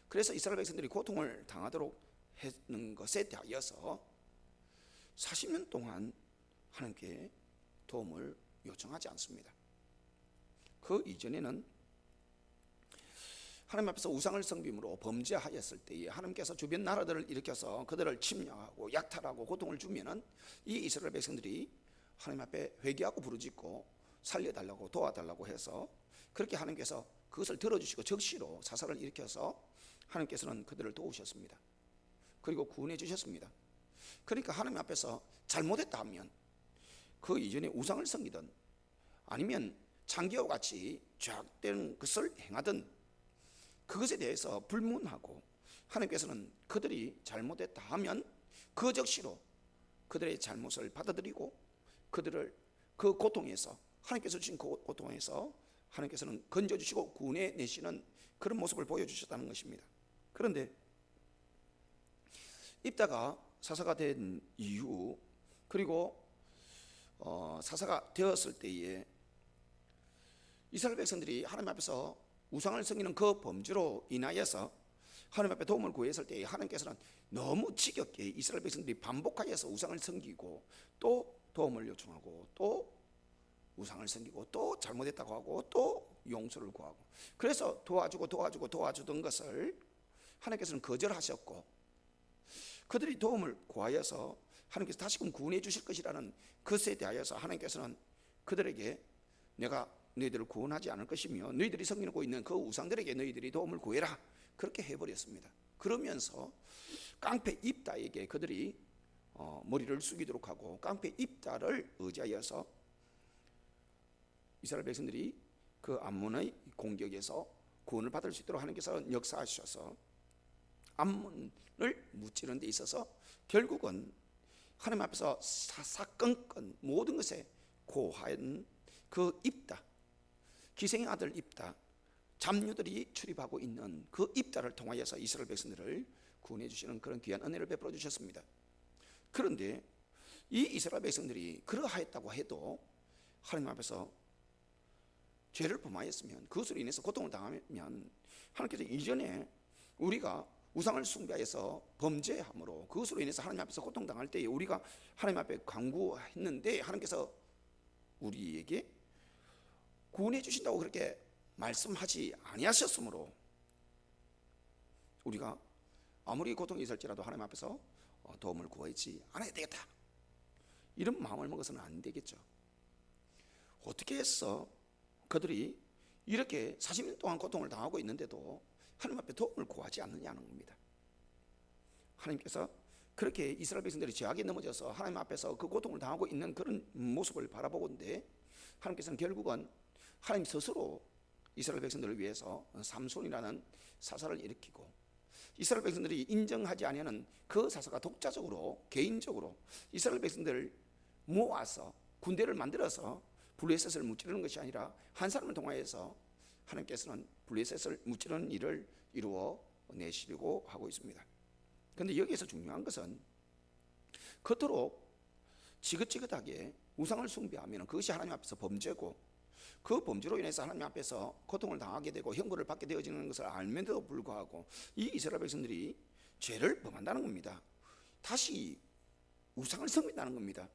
그래서 이스라엘 백성들이 고통을 당하도록 했는 것에 대하여서 40년 동안 하나님께 도움을 요청하지 않습니다. 그 이전에는 하나님 앞에서 우상을 섬김으로 범죄하였을 때에 하나님께서 주변 나라들을 일으켜서 그들을 침략하고 약탈하고 고통을 주면은 이 이스라엘 백성들이 하나님 앞에 회개하고 부르짖고 살려달라고 도와달라고 해서 그렇게 하나님께서 그것을 들어주시고 적시로 사사를 일으켜서 하나님께서는 그들을 도우셨습니다. 그리고 구원해 주셨습니다. 그러니까 하나님 앞에서 잘못했다 하면 그 이전에 우상을 섬기든 아니면 창기와 같이 죄악된 것을 행하든 그것에 대해서 불문하고 하나님께서는 그들이 잘못했다 하면 그 적시로 그들의 잘못을 받아들이고 그들을 그 고통에서 하나님께서 주신 그 고통에서 하나님께서는 건져주시고 구원해 내시는 그런 모습을 보여주셨다는 것입니다. 그런데 입다가 사사가 된 이후 그리고 사사가 되었을 때에 이스라엘 백성들이 하나님 앞에서 우상을 섬기는 그 범죄로 인하여서 하나님 앞에 도움을 구했을 때에 하나님께서는 너무 지겹게 이스라엘 백성들이 반복하여서 우상을 섬기고 또 도움을 요청하고 또 우상을 섬기고 또 잘못했다고 하고 또 용서를 구하고 그래서 도와주던 것을 하나님께서는 거절하셨고 그들이 도움을 구하여서 하나님께서 다시금 구원해 주실 것이라는 것에 대하여서 하나님께서는 그들에게 내가 너희들을 구원하지 않을 것이며 너희들이 섬기고 있는 그 우상들에게 너희들이 도움을 구해라 그렇게 해버렸습니다. 그러면서 깡패 입다에게 그들이 머리를 숙이도록 하고 깡패 입다를 의지하여서 이스라엘 백성들이 그 암몬의 공격에서 구원을 받을 수 있도록 하나님께서 역사하셔서 암몬을 무찌르는 데 있어서 결국은 하나님 앞에서 사사건건 모든 것에 고한 그 입다 기생의 아들 입다 잡류들이 출입하고 있는 그 입다를 통하여서 이스라엘 백성들을 구원해 주시는 그런 귀한 은혜를 베풀어 주셨습니다. 그런데 이 이스라엘 백성들이 그러하였다고 해도 하나님 앞에서 죄를 범하였으면 그것으로 인해서 고통을 당하면 하나님께서 이전에 우리가 우상을 숭배해서 범죄함으로 그것으로 인해서 하나님 앞에서 고통당할 때에 우리가 하나님 앞에 간구했는데 하나님께서 우리에게 구원해 주신다고 그렇게 말씀하지 아니하셨으므로 우리가 아무리 고통이 있을지라도 하나님 앞에서 도움을 구하지 않아야 되겠다 이런 마음을 먹어서는 안 되겠죠. 어떻게 해서 그들이 이렇게 40년 동안 고통을 당하고 있는데도 하나님 앞에 도움을 구하지 않느냐는 겁니다. 하나님께서 그렇게 이스라엘 백성들이 죄악에 넘어져서 하나님 앞에서 그 고통을 당하고 있는 그런 모습을 바라보건대 하나님께서는 결국은 하나님 스스로 이스라엘 백성들을 위해서 삼손이라는 사사를 일으키고 이스라엘 백성들이 인정하지 아니하는 그 사사가 독자적으로 개인적으로 이스라엘 백성들을 모아서 군대를 만들어서 블레셋을 무찌르는 것이 아니라 한 사람을 통하여서 하나님께서는 블레셋을 무찌르는 일을 이루어 내시려고 하고 있습니다. 그런데 여기에서 중요한 것은 그토록 지긋지긋하게 우상을 숭배하면 그것이 하나님 앞에서 범죄고 그 범죄로 인해서 하나님 앞에서 고통을 당하게 되고 형벌을 받게 되어지는 것을 알면서도 불구하고 이 이스라엘 백성들이 죄를 범한다는 겁니다. 다시 우상을 섬긴다는 겁니다.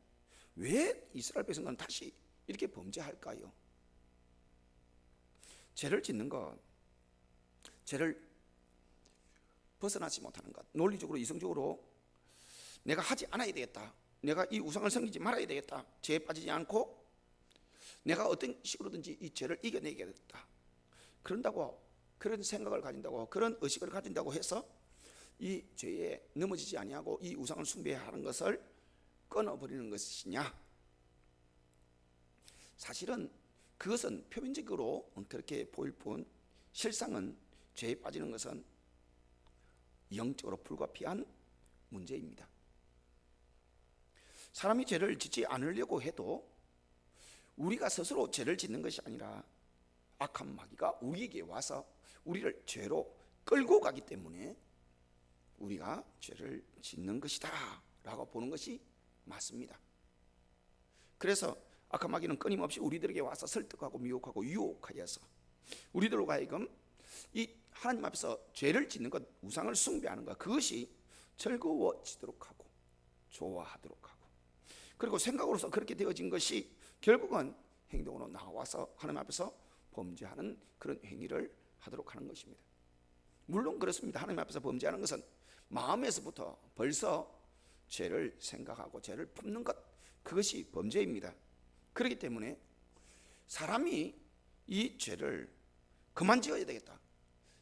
왜 이스라엘 백성들은 다시 이렇게 범죄할까요? 죄를 짓는 것, 죄를 벗어나지 못하는 것, 논리적으로 이성적으로 내가 하지 않아야 되겠다, 내가 이 우상을 섬기지 말아야 되겠다, 죄에 빠지지 않고 내가 어떤 식으로든지 이 죄를 이겨내야겠다, 그런다고, 그런 생각을 가진다고, 그런 의식을 가진다고 해서 이 죄에 넘어지지 아니하고 이 우상을 숭배하는 것을 끊어버리는 것이냐? 사실은 그것은 표면적으로 그렇게 보일 뿐 실상은 죄에 빠지는 것은 영적으로 불가피한 문제입니다. 사람이 죄를 짓지 않으려고 해도 우리가 스스로 죄를 짓는 것이 아니라 악한 마귀가 우리에게 와서 우리를 죄로 끌고 가기 때문에 우리가 죄를 짓는 것이다 라고 보는 것이 맞습니다. 그래서 악한 마귀는 끊임없이 우리들에게 와서 설득하고 미혹하고 유혹하여서 우리들로 하여금 이 하나님 앞에서 죄를 짓는 것, 우상을 숭배하는 것, 그것이 즐거워지도록 하고 좋아하도록 하고, 그리고 생각으로서 그렇게 되어진 것이 결국은 행동으로 나와서 하나님 앞에서 범죄하는 그런 행위를 하도록 하는 것입니다. 물론 그렇습니다. 하나님 앞에서 범죄하는 것은 마음에서부터 벌써 죄를 생각하고 죄를 품는 것, 그것이 범죄입니다. 그렇기 때문에 사람이 이 죄를 그만 지어야 되겠다,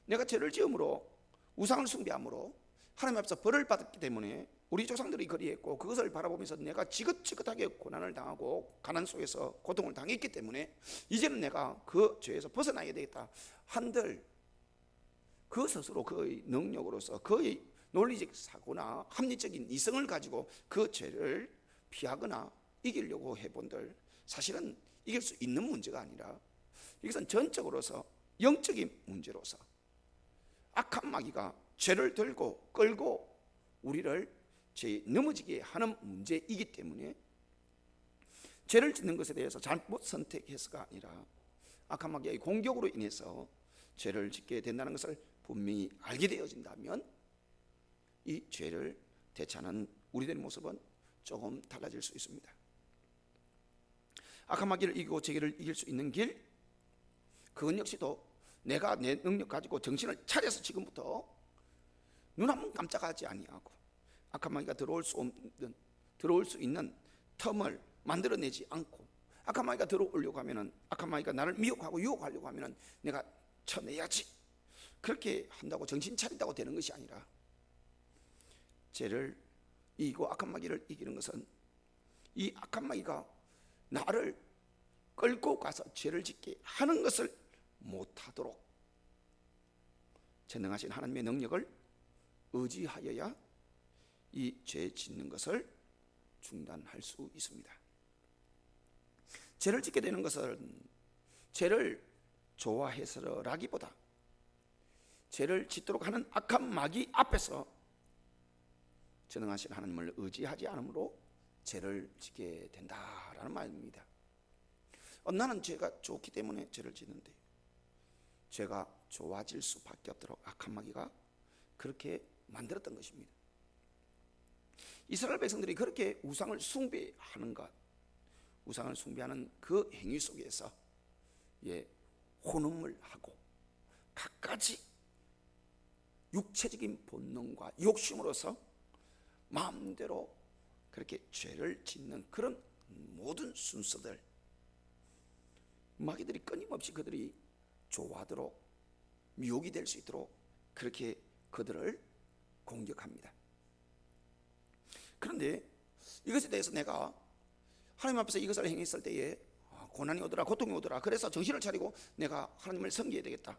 내가 죄를 지음으로 우상을 숭배함으로 하나님 앞에서 벌을 받았기 때문에 우리 조상들이 그리했고 그것을 바라보면서 내가 지긋지긋하게 고난을 당하고 가난 속에서 고통을 당했기 때문에 이제는 내가 그 죄에서 벗어나야 되겠다 한들 그 스스로 그의 능력으로서 그의 논리적 사고나 합리적인 이성을 가지고 그 죄를 피하거나 이기려고 해본들 사실은 이길 수 있는 문제가 아니라 이것은 전적으로서 영적인 문제로서 악한 마귀가 죄를 들고 끌고 우리를 죄에 넘어지게 하는 문제이기 때문에 죄를 짓는 것에 대해서 잘못 선택해서가 아니라 악한 마귀의 공격으로 인해서 죄를 짓게 된다는 것을 분명히 알게 되어진다면 이 죄를 대처하는 우리들의 모습은 조금 달라질 수 있습니다. 악한 마귀를 이기고 죄를 이길 수 있는 길, 그건 역시도 내가 내 능력 가지고 정신을 차려서 지금부터 눈 한 번 깜짝하지 아니하고 악한 마귀가 들어올 수 있는 틈을 만들어내지 않고, 악한 마귀가 들어오려고 하면은, 악한 마귀가 나를 미혹하고 유혹하려고 하면은 내가 쳐내야지, 그렇게 한다고 정신 차린다고 되는 것이 아니라 죄를 이기고 악한 마귀를 이기는 것은 이 악한 마귀가 나를 끌고 가서 죄를 짓게 하는 것을 못하도록 전능하신 하나님의 능력을 의지하여야 이 죄 짓는 것을 중단할 수 있습니다. 죄를 짓게 되는 것은 죄를 좋아해서라기보다 죄를 짓도록 하는 악한 마귀 앞에서 전능하신 하나님을 의지하지 않으므로 죄를 짓게 된다라는 말입니다. 나는 죄가 좋기 때문에 죄를 짓는데 죄가 좋아질 수밖에 없도록 악한 마귀가 그렇게 만들었던 것입니다. 이스라엘 백성들이 그렇게 우상을 숭배하는 것, 우상을 숭배하는 그 행위 속에서 혼음을 하고 갖가지 육체적인 본능과 욕심으로서 마음대로 그렇게 죄를 짓는 그런 모든 순서들, 마귀들이 끊임없이 그들이 좋아하도록 미혹이 될 수 있도록 그렇게 그들을 공격합니다. 그런데 이것에 대해서 내가 하나님 앞에서 이것을 행했을 때에 고난이 오더라, 고통이 오더라, 그래서 정신을 차리고 내가 하나님을 섬겨야 되겠다,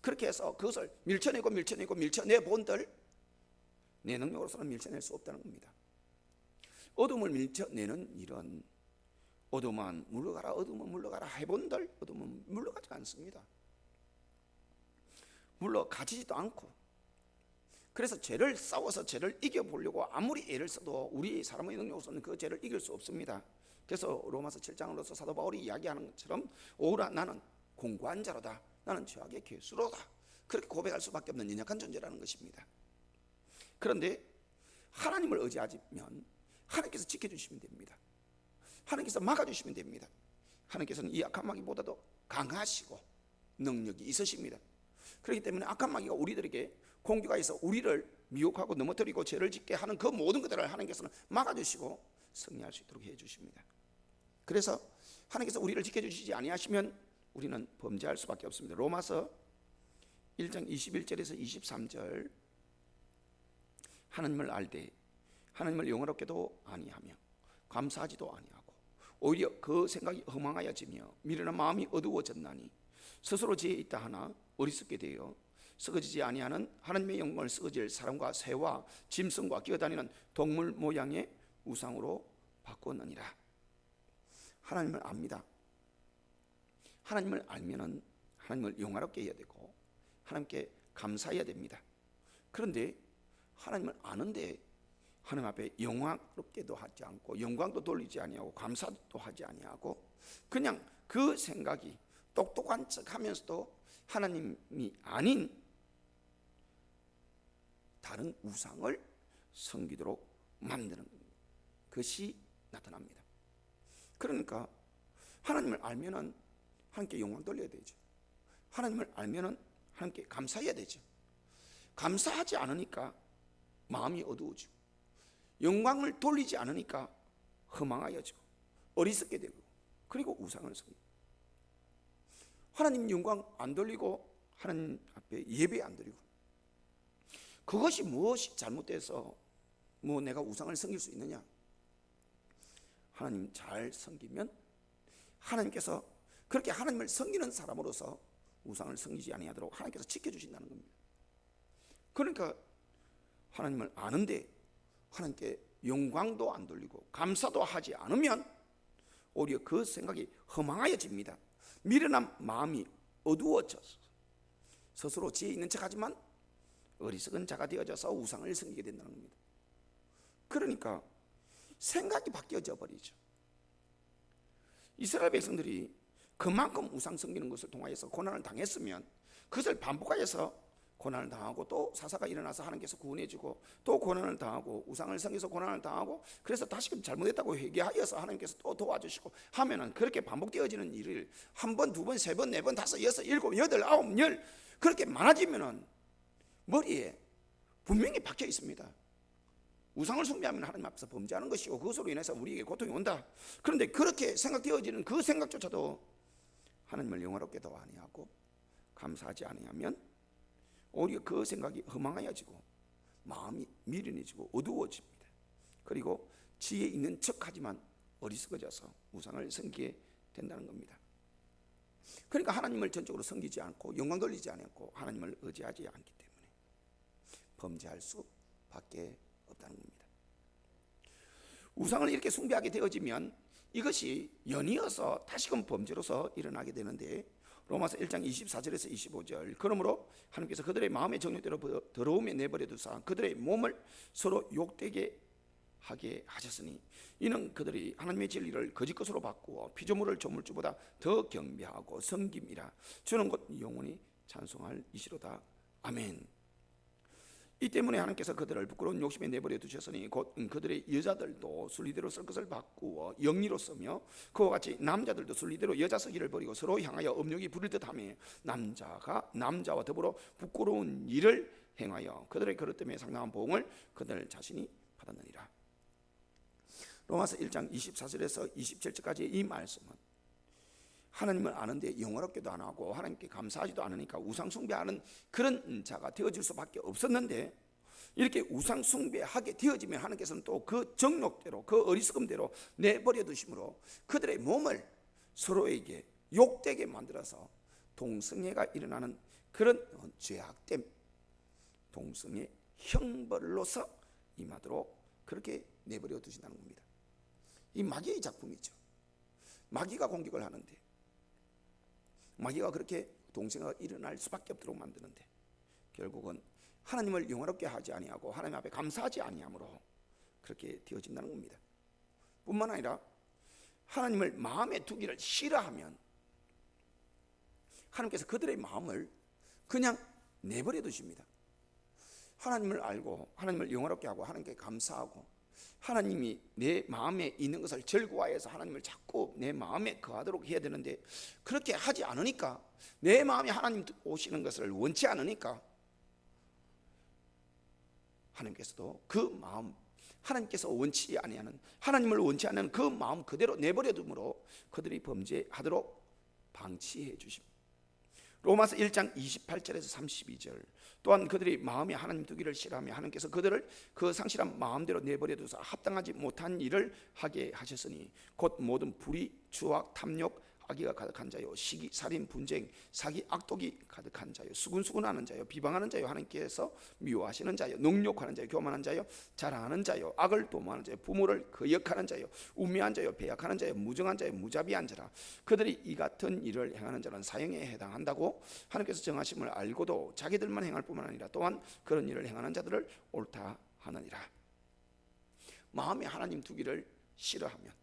그렇게 해서 그것을 밀쳐내본들 내 능력으로서는 밀쳐낼 수 없다는 겁니다. 어둠을 밀쳐내는 일은 어둠은 물러가라, 어둠은 물러가라 해본들 어둠은 물러가지 않습니다. 물러가지도 않고, 그래서 죄를 싸워서 죄를 이겨보려고 아무리 애를 써도 우리 사람의 능력으로서는 그 죄를 이길 수 없습니다. 그래서 로마서 7장으로서 사도 바울이 이야기하는 것처럼 오라 나는 공고한 자로다, 나는 죄악의 괴수로다, 그렇게 고백할 수밖에 없는 연약한 존재라는 것입니다. 그런데 하나님을 의지하면 하나님께서 지켜주시면 됩니다. 하나님께서 막아주시면 됩니다. 하나님께서는 이 악한 마귀보다도 강하시고 능력이 있으십니다. 그렇기 때문에 악한 마귀가 우리들에게 공격하여서 우리를 미혹하고 넘어뜨리고 죄를 짓게 하는 그 모든 것들을 하나님께서는 막아주시고 승리할 수 있도록 해주십니다. 그래서 하나님께서 우리를 지켜주시지 아니하시면 우리는 범죄할 수밖에 없습니다. 로마서 1장 21절에서 23절, 하나님을 알되 하나님을 영화롭게도 아니하며 감사하지도 아니하고 오히려 그 생각이 허망하여지며 미련한 마음이 어두워졌나니 스스로 지혜 있다 하나 어리석게 되어 썩어지지 아니하는 하나님의 영광을 썩어질 사람과 새와 짐승과 기어다니는 동물 모양의 우상으로 바꾸었느니라. 하나님을 압니다. 하나님을 알면은 하나님을 영화롭게 해야 되고 하나님께 감사해야 됩니다. 그런데 하나님을 아는데 하나님 앞에 영화롭게도 하지 않고 영광도 돌리지 아니하고 감사도 하지 아니하고 그냥 그 생각이 똑똑한 척하면서도 하나님이 아닌 다른 우상을 섬기도록 만드는 것이 나타납니다. 그러니까 하나님을 알면은 하나님께 영광 돌려야 되죠. 하나님을 알면은 하나님께 감사해야 되죠. 감사하지 않으니까 마음이 어두워지고 영광을 돌리지 않으니까 허망하여지고 어리석게 되고 그리고 우상을 섬기고 하나님 영광 안 돌리고 하나님 앞에 예배 안 드리고 그것이 무엇이 잘못돼서 내가 우상을 섬길 수 있느냐? 하나님 잘 섬기면 하나님께서 그렇게 하나님을 섬기는 사람으로서 우상을 섬기지 아니하도록 하나님께서 지켜주신다는 겁니다. 그러니까 하나님을 아는데 하나님께 영광도 안 돌리고 감사도 하지 않으면 오히려 그 생각이 허망하여집니다. 미련한 마음이 어두워져서 스스로 지혜 있는 척하지만 어리석은 자가 되어져서 우상을 섬기게 된다는 겁니다. 그러니까 생각이 바뀌어져 버리죠. 이스라엘 백성들이 그만큼 우상 섬기는 것을 통하여서 고난을 당했으면 그것을 반복하여서 고난을 당하고 또 사사가 일어나서 하나님께서 구원해주고 또 고난을 당하고 우상을 섬겨서 고난을 당하고 그래서 다시금 잘못했다고 회개하여서 하나님께서 또 도와주시고 하면은 그렇게 반복되어지는 일을 한 번, 두 번, 세 번, 네 번, 다섯, 여섯, 일곱, 여덟, 아홉, 열 그렇게 많아지면은 머리에 분명히 박혀 있습니다. 우상을 숭배하면 하나님 앞에서 범죄하는 것이고 그것으로 인해서 우리에게 고통이 온다. 그런데 그렇게 생각되어지는 그 생각조차도 하나님을 영화롭게도 아니하고 감사하지 아니하면 오히려 그 생각이 허망하여지고 마음이 미련해지고 어두워집니다. 그리고 지혜 있는 척하지만 어리석어져서 우상을 섬기게 된다는 겁니다. 그러니까 하나님을 전적으로 섬기지 않고 영광 돌리지 않고 하나님을 의지하지 않기 때문에 범죄할 수밖에 없다는 겁니다. 우상을 이렇게 숭배하게 되어지면 이것이 연이어서 다시금 범죄로서 일어나게 되는데 로마서 1장 24절에서 25절 그러므로 하나님께서 그들의 마음의 정욕대로 더러움에 내버려 두사 그들의 몸을 서로 욕되게 하게 하셨으니 이는 그들이 하나님의 진리를 거짓 것으로 바꾸어 피조물을 조물주보다 더 경배하고 섬김이라 주는 곧 영원히 찬송할 이시로다. 아멘. 이 때문에 하나님께서 그들을 부끄러운 욕심에 내버려 두셨으니 곧 그들의 여자들도 순리대로 쓸 것을 바꾸어 영리로 쓰며 그와 같이 남자들도 순리대로 여자 쓰기를 버리고 서로 향하여 음욕이 부릴 듯하며 남자가 남자와 더불어 부끄러운 일을 행하여 그들의 그릇 때문에 상당한 보응을 그들 자신이 받았느니라. 로마서 1장 24절에서 27절까지의 이 말씀은 하나님을 아는데 영화롭게도 안 하고 하나님께 감사하지도 않으니까 우상 숭배하는 그런 자가 되어질 수밖에 없었는데 이렇게 우상 숭배하게 되어지면 하나님께서는 또 그 정욕대로 그 어리석음대로 내버려 두심으로 그들의 몸을 서로에게 욕되게 만들어서 동성애가 일어나는 그런 죄악됨 동성애 형벌로서 임하도록 그렇게 내버려 두신다는 겁니다. 이 마귀의 작품이죠. 마귀가 공격을 하는데 마귀가 그렇게 동성애가 일어날 수밖에 없도록 만드는데 결국은 하나님을 영화롭게 하지 아니하고 하나님 앞에 감사하지 아니함으로 그렇게 되어진다는 겁니다. 뿐만 아니라 하나님을 마음에 두기를 싫어하면 하나님께서 그들의 마음을 그냥 내버려 두십니다. 하나님을 알고 하나님을 영화롭게 하고 하나님께 감사하고 하나님이 내 마음에 있는 것을 절구하여서 하나님을 자꾸 내 마음에 거하도록 해야 되는데 그렇게 하지 않으니까, 내 마음에 하나님 오시는 것을 원치 않으니까 하나님께서도 그 마음, 하나님께서 원치 아니하는, 하나님을 원치 않는 그 마음 그대로 내버려 두므로 그들이 범죄하도록 방치해 주십니다. 로마서 1장 28절에서 32절, 또한 그들이 마음에 하나님 두기를 싫어하며 하나님께서 그들을 그 상실한 마음대로 내버려 두사 합당하지 못한 일을 하게 하셨으니 곧 모든 불의, 추악, 탐욕, 악의가 가득한 자요, 시기, 살인, 분쟁, 사기, 악독이 가득한 자요, 수군수군하는 자요, 비방하는 자요, 하나님께서 미워하시는 자요, 능욕하는 자요, 교만한 자요, 자랑하는 자요, 악을 도모하는 자요, 부모를 거역하는 자요, 우매한 자요, 배약하는 자요, 무정한 자요, 무자비한 자라. 그들이 이 같은 일을 행하는 자는 사형에 해당한다고 하나님께서 정하심을 알고도 자기들만 행할 뿐만 아니라 또한 그런 일을 행하는 자들을 옳다 하느니라. 마음에 하나님 두기를 싫어하면,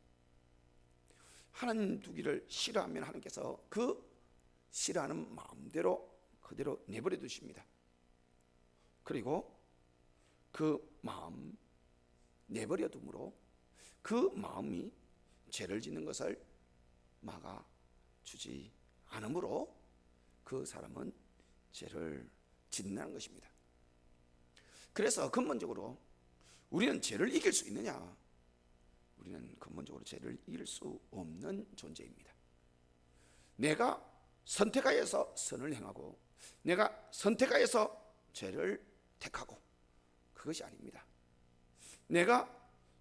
하나님 두기를 싫어하면 하나님께서 그 싫어하는 마음대로 그대로 내버려 두십니다. 그리고 그 마음 내버려 둠으로 그 마음이 죄를 짓는 것을 막아주지 않으므로 그 사람은 죄를 짓는다는 것입니다. 그래서 근본적으로 우리는 죄를 이길 수 있느냐? 우리는 근본적으로 죄를 이길 수 없는 존재입니다. 내가 선택하여서 선을 행하고 내가 선택하여서 죄를 택하고 그것이 아닙니다. 내가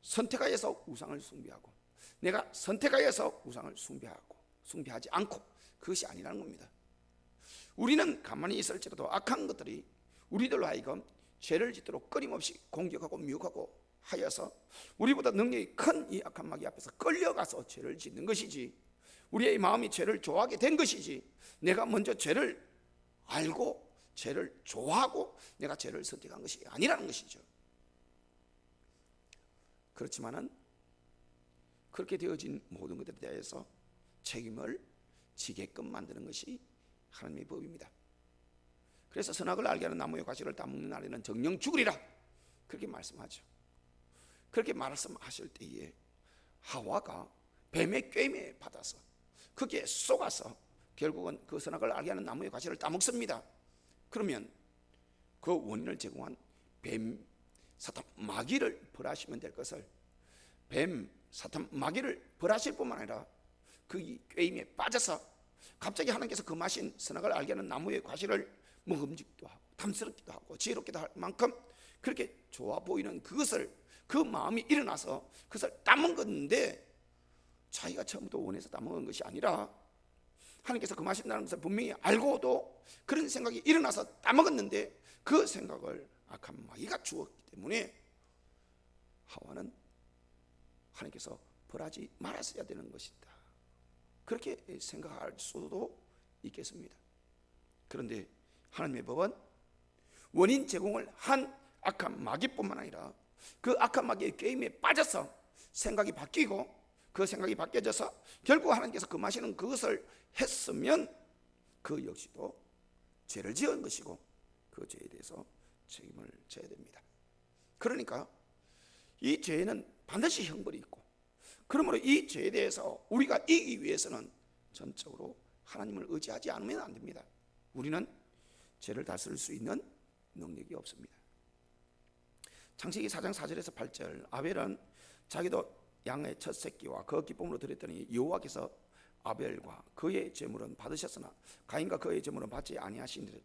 선택하여서 우상을 숭배하고 내가 선택하여서 우상을 숭배하지 않고 그것이 아니라는 겁니다. 우리는 가만히 있을지라도 악한 것들이 우리들로 하여금 죄를 짓도록 끊임없이 공격하고 미혹하고 하여서 우리보다 능력이 큰 이 악한 마귀 앞에서 끌려가서 죄를 짓는 것이지, 우리의 마음이 죄를 좋아하게 된 것이지, 내가 먼저 죄를 알고 죄를 좋아하고 내가 죄를 선택한 것이 아니라는 것이죠. 그렇지만은 그렇게 되어진 모든 것들에 대해서 책임을 지게끔 만드는 것이 하나님의 법입니다. 그래서 선악을 알게 하는 나무의 과실을 따먹는 날에는 정령 죽으리라 그렇게 말씀하죠. 그렇게 말씀하실 때에 하와가 뱀의 꾀임에 받아서 거기에 속아서 결국은 그 선악을 알게 하는 나무의 과실을 따먹습니다. 그러면 그 원인을 제공한 뱀, 사탄, 마귀를 벌하시면 될 것을 뱀, 사탄, 마귀를 벌하실 뿐만 아니라 그 꾀임에 빠져서 갑자기 하나님께서 금하신 선악을 알게 하는 나무의 과실을 먹음직도 하고 탐스럽기도 하고 지혜롭기도 할 만큼 그렇게 좋아 보이는 그것을, 그 마음이 일어나서 그것을 따먹었는데 자기가 처음부터 원해서 따먹은 것이 아니라 하나님께서 금하신다는 것을 분명히 알고도 그런 생각이 일어나서 따먹었는데 그 생각을 악한 마귀가 주었기 때문에 하와는 하나님께서 벌하지 말았어야 되는 것이다 그렇게 생각할 수도 있겠습니다. 그런데 하나님의 법은 원인 제공을 한 악한 마귀뿐만 아니라 그 악한 마귀의 게임에 빠져서 생각이 바뀌고 그 생각이 바뀌어져서 결국 하나님께서 금하시는 그것을 했으면 그 역시도 죄를 지은 것이고 그 죄에 대해서 책임을 져야 됩니다. 그러니까 이 죄에는 반드시 형벌이 있고, 그러므로 이 죄에 대해서 우리가 이기기 위해서는 전적으로 하나님을 의지하지 않으면 안 됩니다. 우리는 죄를 다스릴 수 있는 능력이 없습니다. 창세기 4장 4절에서 8절, 아벨은 자기도 양의 첫 새끼와 그 기쁨으로 드렸더니 여호와께서 아벨과 그의 제물은 받으셨으나 가인과 그의 제물은 받지 아니하시니라.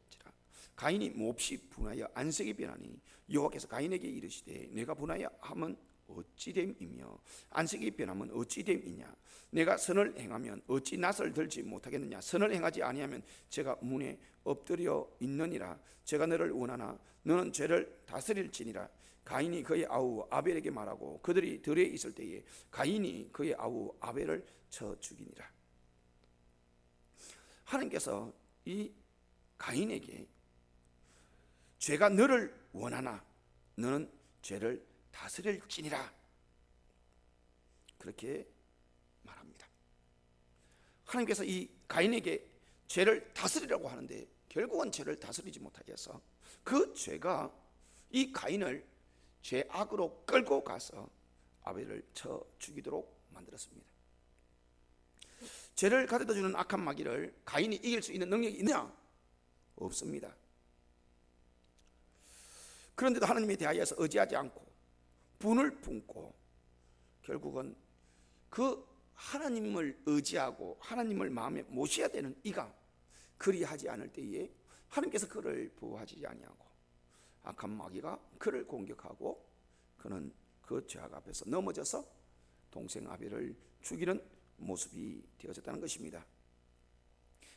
가인이 몹시 분하여 안색이 변하니 여호와께서 가인에게 이르시되 내가 분하여 함은 어찌됨이며 안색이 변하면 어찌됨이냐. 내가 선을 행하면 어찌 낯을 들지 못하겠느냐. 선을 행하지 아니하면 제가 문에 엎드려 있느니라. 제가 너를 원하나 너는 죄를 다스릴지니라. 가인이 그의 아우 아벨에게 말하고 그들이 들에 있을 때에 가인이 그의 아우 아벨을 쳐 죽이니라. 하나님께서 이 가인에게 죄가 너를 원하나 너는 죄를 다스릴지니라 그렇게 말합니다. 하나님께서 이 가인에게 죄를 다스리라고 하는데 결국은 죄를 다스리지 못하게 해서 그 죄가 이 가인을 죄악으로 끌고 가서 아벨을 쳐 죽이도록 만들었습니다. 죄를 가져다 주는 악한 마귀를 가인이 이길 수 있는 능력이 있느냐? 없습니다. 그런데도 하나님에 대하여서 의지하지 않고 분을 품고 결국은 그 하나님을 의지하고 하나님을 마음에 모셔야 되는 이가 그리하지 않을 때에 하나님께서 그를 보호하지 아니하고 악한 마귀가 그를 공격하고 그는 그 죄악 앞에서 넘어져서 동생 아벨을 죽이는 모습이 되어졌다는 것입니다.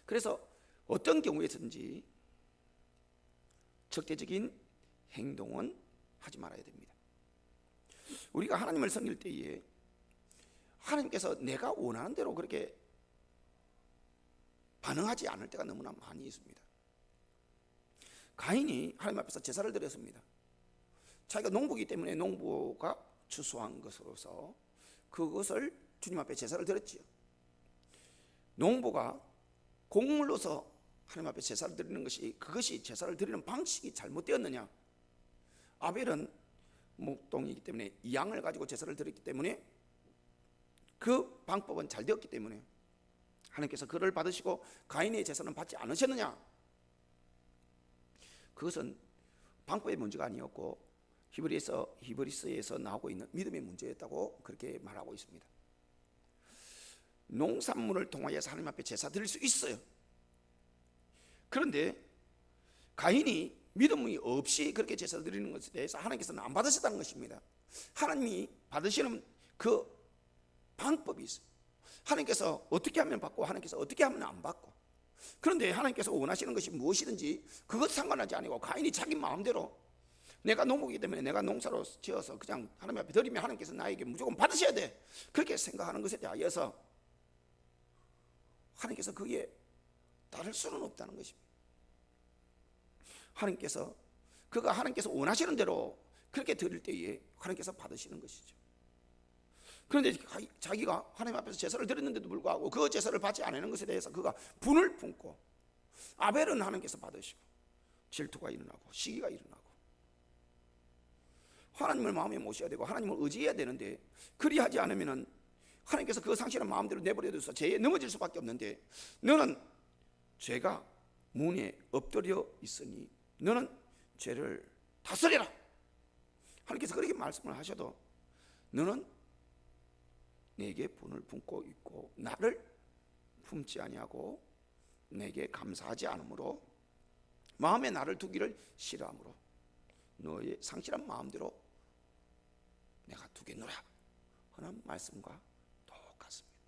그래서 어떤 경우에든지 적대적인 행동은 하지 말아야 됩니다. 우리가 하나님을 섬길 때에 하나님께서 내가 원하는 대로 그렇게 반응하지 않을 때가 너무나 많이 있습니다. 가인이 하나님 앞에서 제사를 드렸습니다. 자기가 농부이기 때문에 농부가 추수한 것으로서 그것을 주님 앞에 제사를 드렸지요. 농부가 곡물로서 하나님 앞에 제사를 드리는 것이 그것이 제사를 드리는 방식이 잘못되었느냐? 아벨은 목동이기 때문에 양을 가지고 제사를 드렸기 때문에 그 방법은 잘 되었기 때문에 하나님께서 그를 받으시고 가인의 제사는 받지 않으셨느냐? 그것은 방법의 문제가 아니었고 히브리서에서 나오고 있는 믿음의 문제였다고 그렇게 말하고 있습니다. 농산물을 통하여서 하나님 앞에 제사 드릴 수 있어요. 그런데 가인이 믿음이 없이 그렇게 제사 드리는 것에 대해서 하나님께서는 안 받으셨다는 것입니다. 하나님이 받으시는 그 방법이 있어요. 하나님께서 어떻게 하면 받고 하나님께서 어떻게 하면 안 받고. 그런데 하나님께서 원하시는 것이 무엇이든지 그것 상관하지 아니고 가인이 자기 마음대로 내가 농부이기 때문에 내가 농사로 지어서 그냥 하나님 앞에 드리면 하나님께서 나에게 무조건 받으셔야 돼, 그렇게 생각하는 것에 대하여서 하나님께서 그게 다를 수는 없다는 것입니다. 하나님께서 그가 하나님께서 원하시는 대로 그렇게 드릴 때에 하나님께서 받으시는 것이죠. 그런데 자기가 하나님 앞에서 제사를 드렸는데도 불구하고 그 제사를 받지 않는 것에 대해서 그가 분을 품고 아벨은 하나님께서 받으시고 질투가 일어나고 시기가 일어나고 하나님을 마음에 모셔야 되고 하나님을 의지해야 되는데 그리하지 않으면은 하나님께서 그 상실한 마음대로 내버려 둬서 죄에 넘어질 수밖에 없는데 너는 죄가 문에 엎드려 있으니 너는 죄를 다스려라. 하나님께서 그렇게 말씀을 하셔도 너는 내게 분을 품고 있고 나를 품지 아니하고 내게 감사하지 않으므로 마음에 나를 두기를 싫어하므로 너의 상실한 마음대로 내가 두겠노라 하는 말씀과 똑같습니다.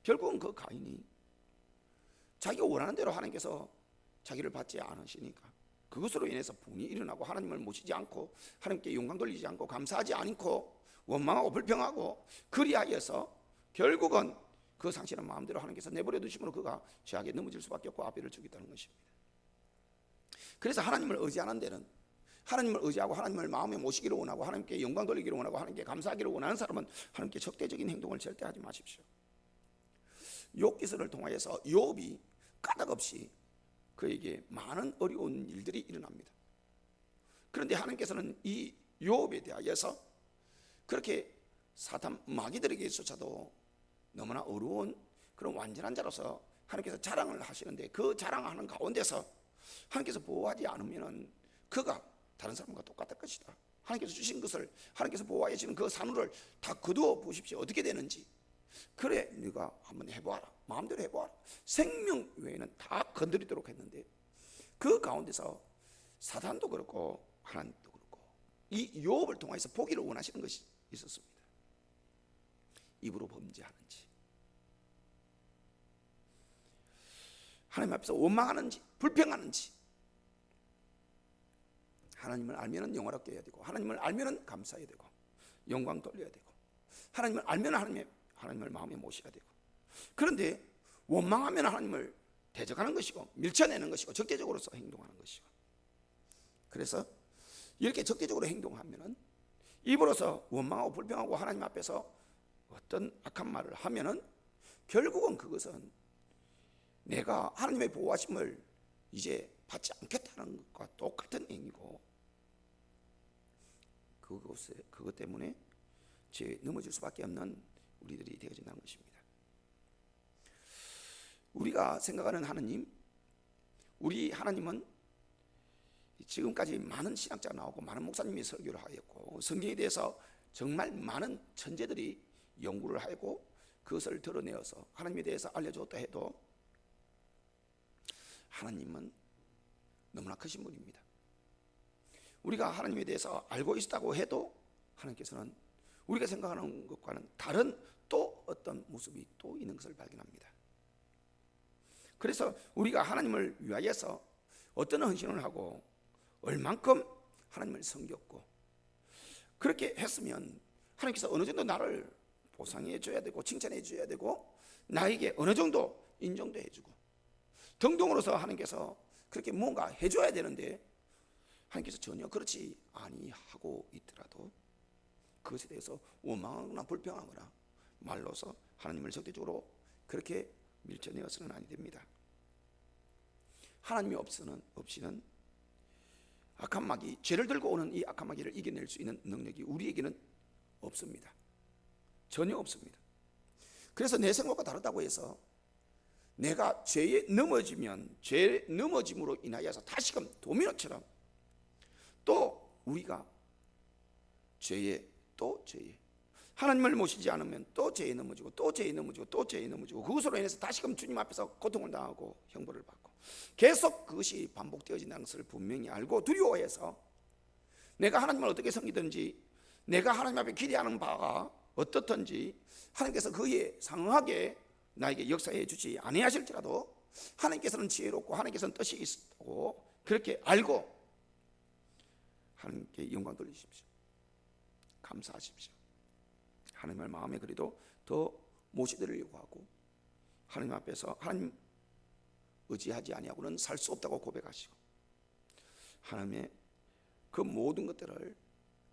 결국은 그 가인이 자기가 원하는 대로 하나님께서 자기를 받지 않으시니까 그것으로 인해서 분이 일어나고 하나님을 모시지 않고 하나님께 영광 돌리지 않고 감사하지 않고 원망하고 불평하고 그리하여서 결국은 그 상실한 마음대로 하나님께서 내버려 두심으로 그가 죄악에 넘어질 수밖에 없고 아벨을 죽였다는 것입니다. 그래서 하나님을 의지하는 데는 하나님을 의지하고 하나님을 마음에 모시기를 원하고 하나님께 영광 돌리기를 원하고 하나님께 감사하기를 원하는 사람은 하나님께 적대적인 행동을 절대 하지 마십시오. 욥기서를 통하여서 욥이 까닭없이 그에게 많은 어려운 일들이 일어납니다. 그런데 하나님께서는 이 욥에 대하여서 그렇게 사탄 마귀들에게조차도 너무나 어려운 그런 완전한 자로서 하나님께서 자랑을 하시는데 그 자랑하는 가운데서 하나님께서 보호하지 않으면 그가 다른 사람과 똑같을 것이다. 하나님께서 주신 것을 하나님께서 보호하여 주시는 그 산울을 다 거두어 보십시오. 어떻게 되는지. 그래 네가 한번 해보아라. 마음대로 해보아라. 생명 외에는 다 건드리도록 했는데 그 가운데서 사탄도 그렇고 하나님도 그렇고 이 욥을 통해서 보기를 원하시는 것이 있었습니다. 입으로 범죄하는지 하나님 앞에서 원망하는지 불평하는지 하나님을 알면은 영화롭게 해야 되고 하나님을 알면은 감사해야 되고 영광 돌려야 되고 하나님을 알면 하나님을 마음에 모셔야 되고 그런데 원망하면 하나님을 대적하는 것이고 밀쳐내는 것이고 적대적으로서 행동하는 것이고 그래서 이렇게 적대적으로 행동하면은 입으로서 원망하고 불평하고 하나님 앞에서 어떤 악한 말을 하면은 결국은 그것은 내가 하나님의 보호하심을 이제 받지 않겠다는 것과 똑같은 행위고 그것 때문에 죄에 넘어질 수밖에 없는 우리들이 되어진다는 것입니다. 우리가 생각하는 하나님, 우리 하나님은 지금까지 많은 신학자가 나오고 많은 목사님이 설교를 하였고 성경에 대해서 정말 많은 천재들이 연구를 하고 그것을 드러내어서 하나님에 대해서 알려줬다 해도 하나님은 너무나 크신 분입니다. 우리가 하나님에 대해서 알고 있다고 해도 하나님께서는 우리가 생각하는 것과는 다른 또 어떤 모습이 또 있는 것을 발견합니다. 그래서 우리가 하나님을 위하여서 어떤 헌신을 하고 얼만큼 하나님을 섬겼고 그렇게 했으면 하나님께서 어느 정도 나를 보상해 줘야 되고 칭찬해 줘야 되고 나에게 어느 정도 인정도 해주고 등등으로서 하나님께서 그렇게 뭔가 해줘야 되는데 하나님께서 전혀 그렇지 아니하고 있더라도 그것에 대해서 원망하거나 불평하거나 말로서 하나님을 절대적으로 그렇게 밀쳐내어서는 아니 됩니다. 하나님이 없이는 악한 마귀, 죄를 들고 오는 이 악한 마귀를 이겨낼 수 있는 능력이 우리에게는 없습니다. 전혀 없습니다. 그래서 내 생각과 다르다고 해서 내가 죄에 넘어지면 죄에 넘어짐으로 인하여서 다시금 도미노처럼 또 우리가 죄에 하나님을 모시지 않으면 또 죄에 넘어지고 또 죄에 넘어지고 또 죄에 넘어지고 그것으로 인해서 다시금 주님 앞에서 고통을 당하고 형벌을 받고 계속 그것이 반복되어진다는 것을 분명히 알고 두려워해서 내가 하나님을 어떻게 섬기든지 내가 하나님 앞에 기대하는 바가 어떻든지 하나님께서 그에 상응하게 나에게 역사해 주지 아니하실지라도 하나님께서는 지혜롭고 하나님께서는 뜻이 있고 그렇게 알고 하나님께 영광 돌리십시오. 감사하십시오. 하나님을 마음에 그래도 더 모시드리려고 하고 하나님 앞에서 하나님 의지하지 아니하고는 살 수 없다고 고백하시고 하나님의 그 모든 것들을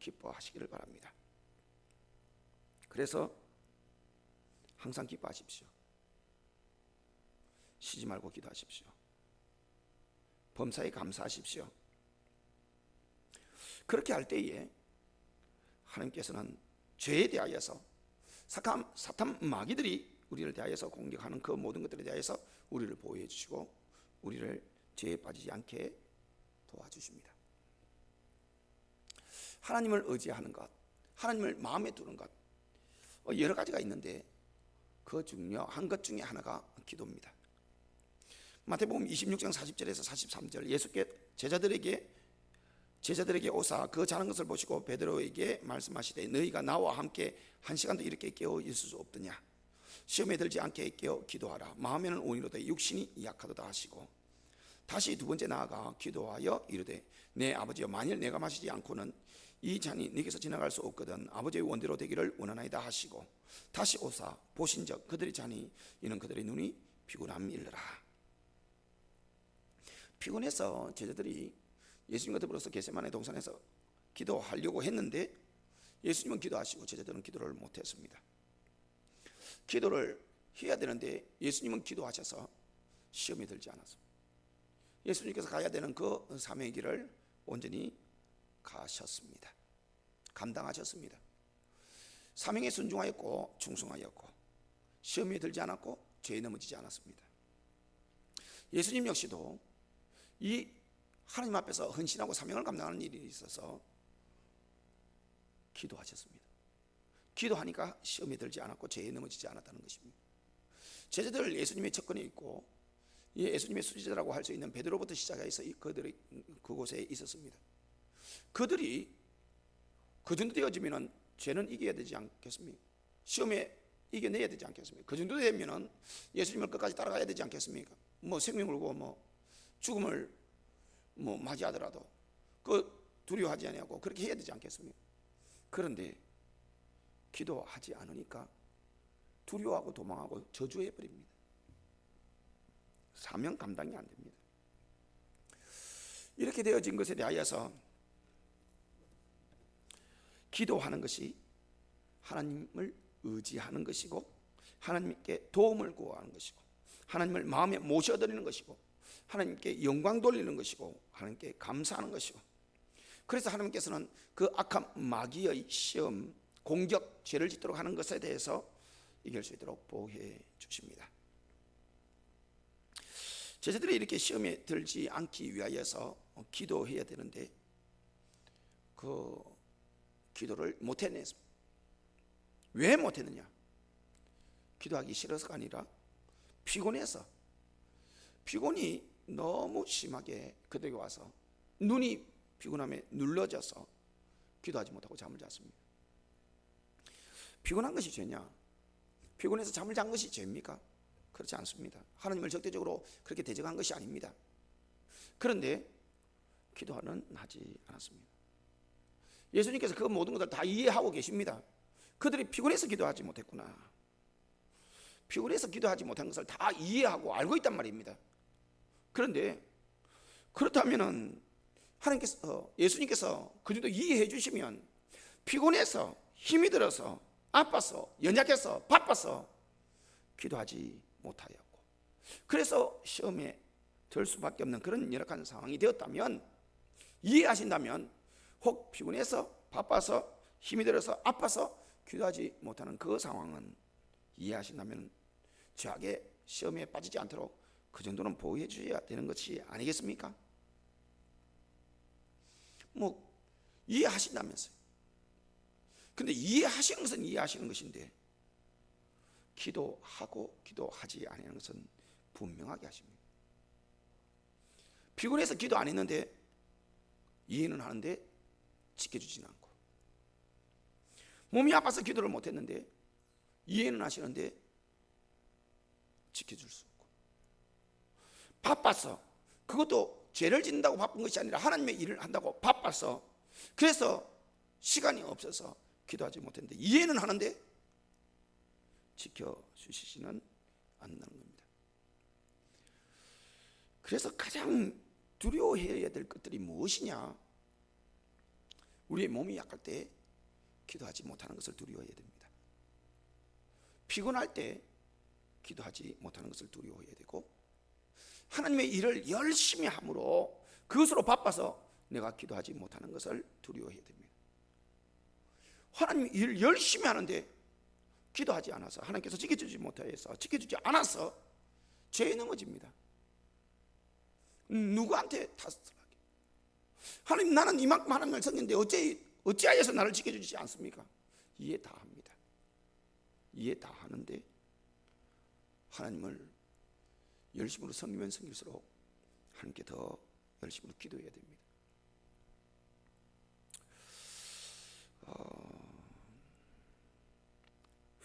기뻐하시기를 바랍니다. 그래서 항상 기뻐하십시오. 쉬지 말고 기도하십시오. 범사에 감사하십시오. 그렇게 할 때에 하나님께서는 죄에 대하여서 사탄 마귀들이 우리를 대하여서 공격하는 그 모든 것들에 대하여서 우리를 보호해 주시고 우리를 죄에 빠지지 않게 도와주십니다. 하나님을 의지하는 것, 하나님을 마음에 두는 것 여러 가지가 있는데 그 중요한 것 중에 하나가 기도입니다. 마태복음 26장 40절에서 43절 예수께 제자들에게 오사 그 자는 것을 보시고 베드로에게 말씀하시되 너희가 나와 함께 한 시간도 이렇게 깨어 있을 수 없더냐. 시험에 들지 않게 깨어 기도하라. 마음에는 온이로되 육신이 약하도다 하시고 다시 두 번째 나아가 기도하여 이르되 내 아버지여 만일 내가 마시지 않고는 이 잔이 네게서 지나갈 수 없거든 아버지의 원대로 되기를 원하나이다 하시고 다시 오사 보신즉 그들의 잔이 이는 그들의 눈이 피곤함이 일러라. 피곤해서 제자들이 예수님과 더불어서 겟세마네 동산에서 기도하려고 했는데 예수님은 기도하시고 제자들은 기도를 못했습니다. 기도를 해야 되는데 예수님은 기도하셔서 시험에 들지 않았습니다. 예수님께서 가야 되는 그 사명의 길을 온전히 가셨습니다. 감당하셨습니다. 사명에 순종하였고 충성하였고 시험에 들지 않았고 죄에 넘어지지 않았습니다. 예수님 역시도 이 하나님 앞에서 헌신하고 사명을 감당하는 일이 있어서 기도하셨습니다. 기도하니까 시험에 들지 않았고 죄에 넘어지지 않았다는 것입니다. 제자들 예수님의 접근에 있고 예수님의 수제자라고 할 수 있는 베드로부터 시작해서 그들이 그곳에 있었습니다. 그들이 그 정도 되어지면 죄는 이겨야 되지 않겠습니까? 시험에 이겨내야 되지 않겠습니까? 그 정도 되면 예수님을 끝까지 따라가야 되지 않겠습니까? 뭐 생명을 걸고 죽음을 맞이하더라도 그 두려워하지 아니하고 그렇게 해야 되지 않겠습니까? 그런데 기도하지 않으니까 두려워하고 도망하고 저주해 버립니다. 사명 감당이 안 됩니다. 이렇게 되어진 것에 대하여서 기도하는 것이 하나님을 의지하는 것이고 하나님께 도움을 구하는 것이고 하나님을 마음에 모셔드리는 것이고 하나님께 영광 돌리는 것이고 하나님께 감사하는 것이고 그래서 하나님께서는 그 악한 마귀의 시험, 공격, 죄를 짓도록 하는 것에 대해서 이길 수 있도록 보호해 주십니다. 제자들이 이렇게 시험에 들지 않기 위하여서 기도해야 되는데 그 기도를 못해냈습니다. 왜 못했느냐? 기도하기 싫어서가 아니라 피곤해서, 피곤이 너무 심하게 그들에게 와서 눈이 피곤함에 눌러져서 기도하지 못하고 잠을 잤습니다. 피곤한 것이 죄냐? 피곤해서 잠을 잔 것이 죄입니까? 그렇지 않습니다. 하나님을 적대적으로 그렇게 대적한 것이 아닙니다. 그런데 기도는 하지 않았습니다. 예수님께서 그 모든 것을 다 이해하고 계십니다. 그들이 피곤해서 기도하지 못했구나, 피곤해서 기도하지 못한 것을 다 이해하고 알고 있단 말입니다. 그런데 그렇다면은 하나님께서, 예수님께서 그 정도 이해해 주시면 피곤해서, 힘이 들어서, 아파서, 연약해서, 바빠서 기도하지 못하였고, 그래서 시험에 들 수밖에 없는 그런 열악한 상황이 되었다면, 이해하신다면, 혹 피곤해서, 바빠서, 힘이 들어서, 아파서 기도하지 못하는 그 상황은 이해하신다면 죄악의 시험에 빠지지 않도록 그 정도는 보호해 주셔야 되는 것이 아니겠습니까? 뭐 이해하신다면서요. 근데 이해하시는 것은 이해하시는 것인데 기도하고 기도하지 아니하는 것은 분명하게 하십니다. 피곤해서 기도 안 했는데 이해는 하는데 지켜주지는 않고, 몸이 아파서 기도를 못 했는데 이해는 하시는데 지켜줄 수 없고, 바빠서, 그것도 죄를 짓는다고 바쁜 것이 아니라 하나님의 일을 한다고 바빠서, 그래서 시간이 없어서 기도하지 못했는데 이해는 하는데 지켜주시지는 않는 겁니다. 그래서 가장 두려워해야 될 것들이 무엇이냐? 우리의 몸이 약할 때 기도하지 못하는 것을 두려워해야 됩니다. 피곤할 때 기도하지 못하는 것을 두려워해야 되고, 하나님의 일을 열심히 함으로 그것으로 바빠서 내가 기도하지 못하는 것을 두려워해야 됩니다. 하나님의 일을 열심히 하는데 기도하지 않아서, 하나님께서 지켜주지 못해서, 지켜주지 않아서 죄에 넘어집니다. 누구한테 탓을 하게? 하나님, 나는 이만큼 하나님을 섬겼는데 어찌하여서 나를 지켜주지 않습니까? 이해 다 합니다. 이해 다 하는데 하나님을 열심으로 섬기면 섬길수록 하나님께 더 열심으로 기도해야 됩니다.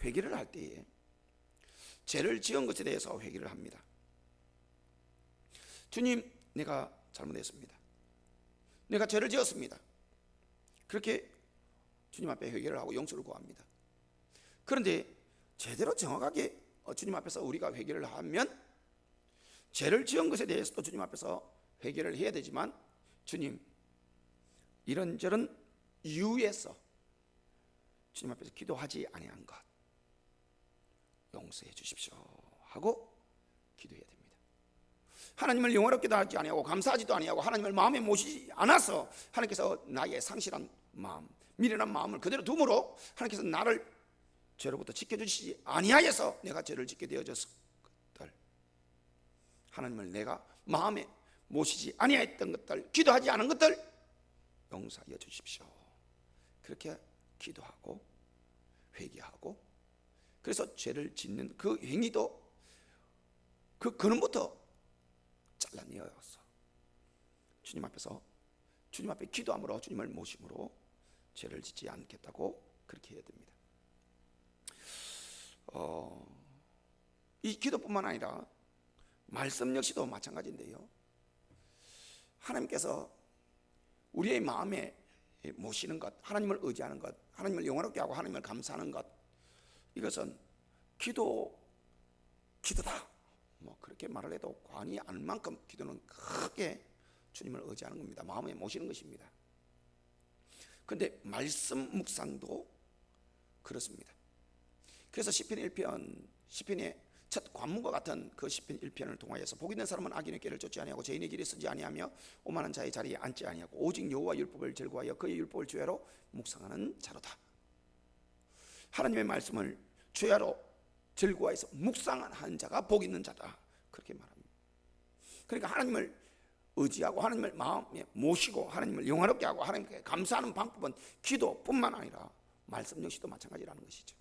회개를 할 때에 죄를 지은 것에 대해서 회개를 합니다. 주님, 내가 잘못했습니다. 내가 죄를 지었습니다. 그렇게 주님 앞에 회개를 하고 용서를 구합니다. 그런데 제대로 정확하게 주님 앞에서 우리가 회개를 하면 죄를 지은 것에 대해서도 주님 앞에서 회개를 해야 되지만, 주님, 이런저런 이유에서 주님 앞에서 기도하지 아니한 것 용서해 주십시오 하고 기도해야 됩니다. 하나님을 영원롭게도 하지 아니하고 감사하지도 아니하고 하나님을 마음에 모시지 않아서 하나님께서 나의 상실한 마음, 미련한 마음을 그대로 두므로 하나님께서 나를 죄로부터 지켜주시지 아니하여서 내가 죄를 짓게 되어졌을 것들, 하나님을 내가 마음에 모시지 아니하였던 것들, 기도하지 않은 것들 용서하여 주십시오. 그렇게 기도하고 회개하고, 그래서 죄를 짓는 그 행위도 그 근원부터 잘라내어서 주님 앞에서, 주님 앞에 기도함으로, 주님을 모심으로 죄를 짓지 않겠다고 그렇게 해야 됩니다. 이 기도뿐만 아니라 말씀 역시도 마찬가지인데요, 하나님께서 우리의 마음에 모시는 것, 하나님을 의지하는 것, 하나님을 영원롭게 하고 하나님을 감사하는 것, 이것은 기도다 뭐 그렇게 말을 해도 과언이 아닐 만큼 기도는 크게 주님을 의지하는 겁니다. 마음에 모시는 것입니다. 그런데 말씀 묵상도 그렇습니다. 그래서 시편 1편, 시편에 첫 관문과 같은 그 시편 1편을 통하여서 복 있는 사람은 악인의 길을 쫓지 아니하고 죄인의 길에 서지 아니하며 오만한 자의 자리에 앉지 아니하고 오직 여호와 율법을 즐거워하여 그의 율법을 주야로 묵상하는 자로다. 하나님의 말씀을 주야로 즐거워해서 묵상하는 자가 복 있는 자다, 그렇게 말합니다. 그러니까 하나님을 의지하고 하나님을 마음에 모시고 하나님을 영화롭게 하고 하나님께 감사하는 방법은 기도뿐만 아니라 말씀 역시도 마찬가지라는 것이죠.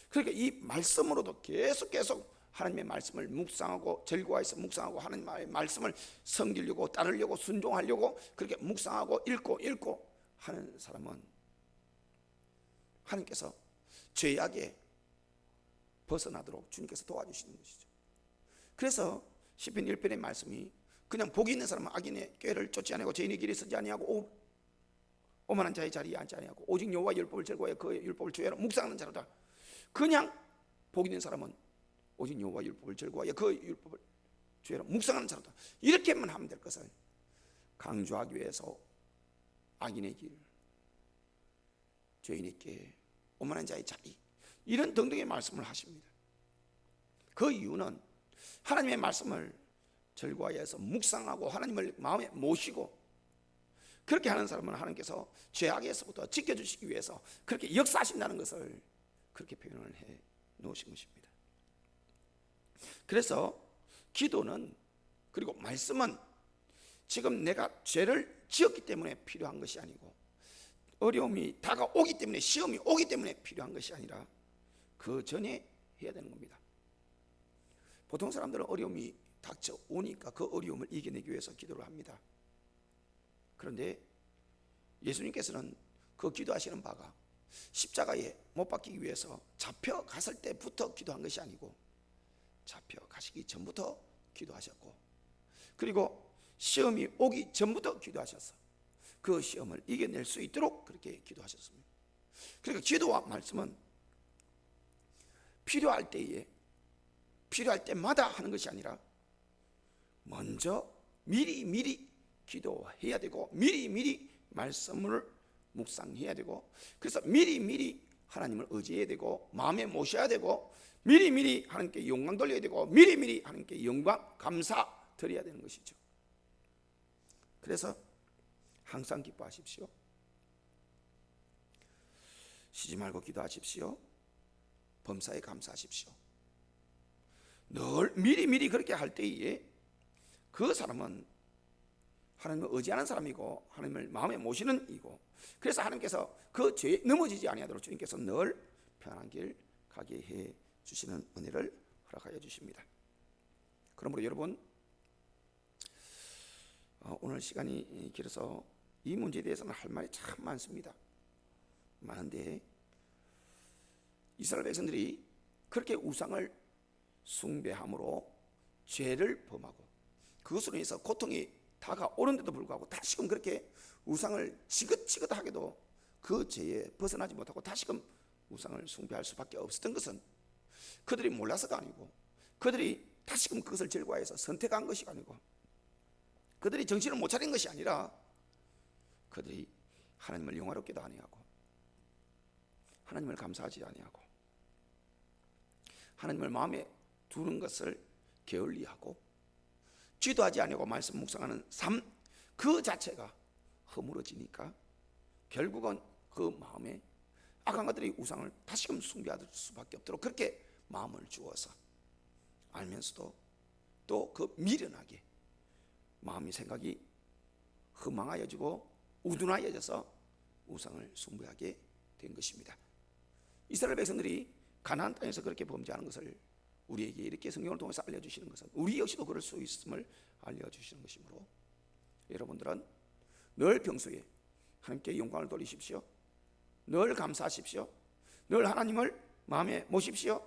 그러니까 이 말씀으로도 계속 하나님의 말씀을 묵상하고 즐거워해서 묵상하고 하나님의 말씀을 섬기려고 따르려고 순종하려고 그렇게 묵상하고 읽고 하는 사람은 하나님께서 죄악에 벗어나도록 주님께서 도와주시는 것이죠. 그래서 시편 1편의 말씀이 그냥 복이 있는 사람은 악인의 꾀를 쫓지 아니하고 죄인의 길에 서지 아니하고 오만한 자의 자리에 앉지 아니하고 오직 여호와 율법을 즐거워하여 그의 율법을 주야로 묵상하는 자로다. 그냥 복 있는 사람은 오직 여호와 율법을 즐거워하여 그의 율법을 주야로 묵상하는 자로다. 이렇게만 하면 될 것을 강조하기 위해서 악인의 길, 죄인의 길, 오만한 자의 자리, 이런 등등의 말씀을 하십니다. 그 이유는 하나님의 말씀을 즐거워해서 묵상하고 하나님을 마음에 모시고 그렇게 하는 사람은 하나님께서 죄악에서부터 지켜주시기 위해서 그렇게 역사하신다는 것을 그렇게 표현을 해 놓으신 것입니다. 그래서 기도는, 그리고 말씀은 지금 내가 죄를 지었기 때문에 필요한 것이 아니고 어려움이 다가오기 때문에, 시험이 오기 때문에 필요한 것이 아니라 그 전에 해야 되는 겁니다. 보통 사람들은 어려움이 닥쳐오니까 그 어려움을 이겨내기 위해서 기도를 합니다. 그런데 예수님께서는 그 기도하시는 바가 십자가에 못 박히기 위해서 잡혀갔을 때부터 기도한 것이 아니고 잡혀가시기 전부터 기도하셨고, 그리고 시험이 오기 전부터 기도하셔서 그 시험을 이겨낼 수 있도록 그렇게 기도하셨습니다. 그러니까 기도와 말씀은 필요할 때에, 필요할 때마다 하는 것이 아니라 먼저 미리 기도해야 되고 미리 말씀을 묵상해야 되고, 그래서 미리 하나님을 의지해야 되고 마음에 모셔야 되고 미리 하나님께 영광 돌려야 되고 미리 하나님께 영광 감사 드려야 되는 것이죠. 그래서 항상 기뻐하십시오. 쉬지 말고 기도하십시오. 범사에 감사하십시오. 늘 미리 그렇게 할 때에 그 사람은 하나님을 의지하는 사람이고 하나님을 마음에 모시는 이고, 그래서 하나님께서 그 죄에 넘어지지 아니하도록 주님께서 늘 편한 길 가게 해 주시는 은혜를 허락하여 주십니다. 그러므로 여러분, 오늘 시간이 길어서 이 문제에 대해서는 할 말이 참 많습니다. 많은데 이스라엘 백성들이 그렇게 우상을 숭배함으로 죄를 범하고 그것으로 인해서 고통이 다가오는데도 불구하고 다시금 그렇게 우상을 지긋지긋하게도 그 죄에 벗어나지 못하고 다시금 우상을 숭배할 수밖에 없었던 것은 그들이 몰라서가 아니고 그들이 다시금 그것을 즐거워해서 선택한 것이 아니고 그들이 정신을 못 차린 것이 아니라 그들이 하나님을 영화롭게도 아니하고 하나님을 감사하지 아니하고 하나님을 마음에 두는 것을 게을리하고 기도하지 아니하고 말씀 묵상하는 삶 그 자체가 허물어지니까 결국은 그 마음에 악한 것들이 우상을 다시금 숭배할 수밖에 없도록 그렇게 마음을 주어서 알면서도 또 그 미련하게 마음이 생각이 허망하여지고 우둔하여져서 우상을 숭배하게 된 것입니다. 이스라엘 백성들이 가나안 땅에서 그렇게 범죄하는 것을 우리에게 이렇게 성경을 통해서 알려주시는 것은 우리 역시도 그럴 수 있음을 알려주시는 것이므로 여러분들은 늘 평소에 하나님께 영광을 돌리십시오. 늘 감사하십시오. 늘 하나님을 마음에 모십시오.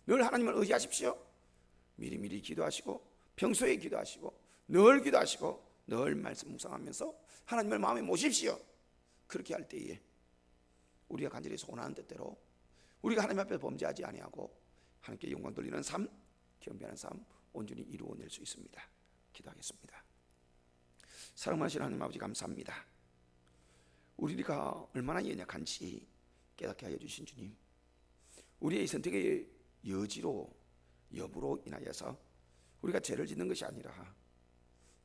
늘 하나님을 의지하십시오. 미리 기도하시고 평소에 기도하시고 늘 기도하시고 늘 말씀 묵상하면서 하나님을 마음에 모십시오. 그렇게 할 때에 우리가 간절히 소원하는 뜻대로 우리가 하나님 앞에 범죄하지 아니하고 하나님께 영광 돌리는 삶, 겸비하는 삶 온전히 이루어낼 수 있습니다. 기도하겠습니다. 사랑하시는 하나님 아버지, 감사합니다. 우리가 얼마나 연약한지 깨닫게 하여 주신 주님, 우리의 선택의 여지로 여부로 인하여서 우리가 죄를 짓는 것이 아니라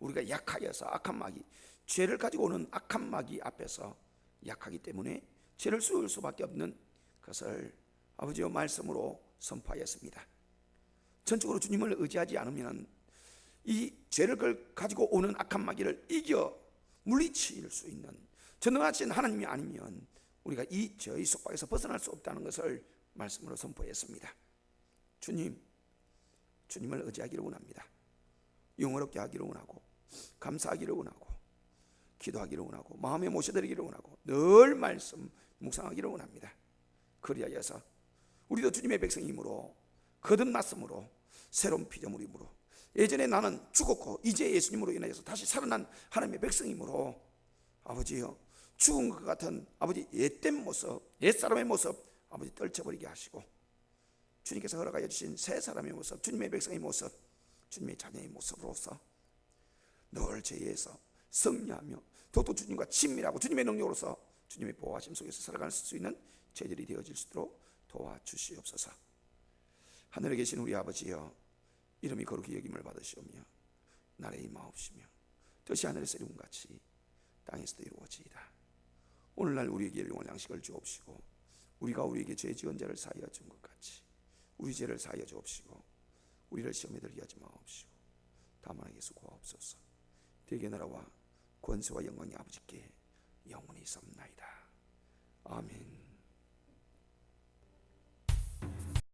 우리가 약하여서 악한 마귀, 죄를 가지고 오는 악한 마귀 앞에서 약하기 때문에 죄를 쏠 수밖에 없는 것을 아버지의 말씀으로 선포하였습니다. 전적으로 주님을 의지하지 않으면 이 죄를 가지고 오는 악한 마귀를 이겨 물리칠 수 있는 전능하신 하나님이 아니면 우리가 이 죄의 속박에서 벗어날 수 없다는 것을 말씀으로 선포했습니다. 주님을 의지하기를 원합니다. 영어롭게 하기를 원하고 감사하기를 원하고 기도하기를 원하고 마음에 모셔드리기를 원하고 늘 말씀 묵상하기를 원합니다. 그리하여서 우리도 주님의 백성이므로 거듭났으므로 새로운 피조물이므로 예전에 나는 죽었고 이제 예수님으로 인하여서 다시 살아난 하나님의 백성이므로 아버지여 죽은 것 같은 아버지 옛된 모습 옛사람의 모습 아버지 떨쳐버리게 하시고 주님께서 허락하여 주신 새 사람의 모습 주님의 백성의 모습 주님의 자녀의 모습으로서 늘 죄에서 승리하며 더욱더 주님과 친밀하고 주님의 능력으로서 주님의 보호하심 속에서 살아갈 수 있는 죄들이 되어질 수 있도록 도와주시옵소서. 하늘에 계신 우리 아버지여 이름이 거룩히 여김을 받으시오며 나라의 임하옵시며 뜻이 하늘에서 이룬 같이 땅에서도 이루어지이다. 오늘날 우리에게 일용할 양식을 주옵시고 우리가 우리에게 죄 지은 자를 사하여 준 것 같이 우리 죄를 사하여 주옵시고 우리를 시험에 들게 하지 마옵시고 다만 예수 구하옵소서. 대개 나라와 권세와 영광이 아버지께 영원히 있사옵나이다. 아멘.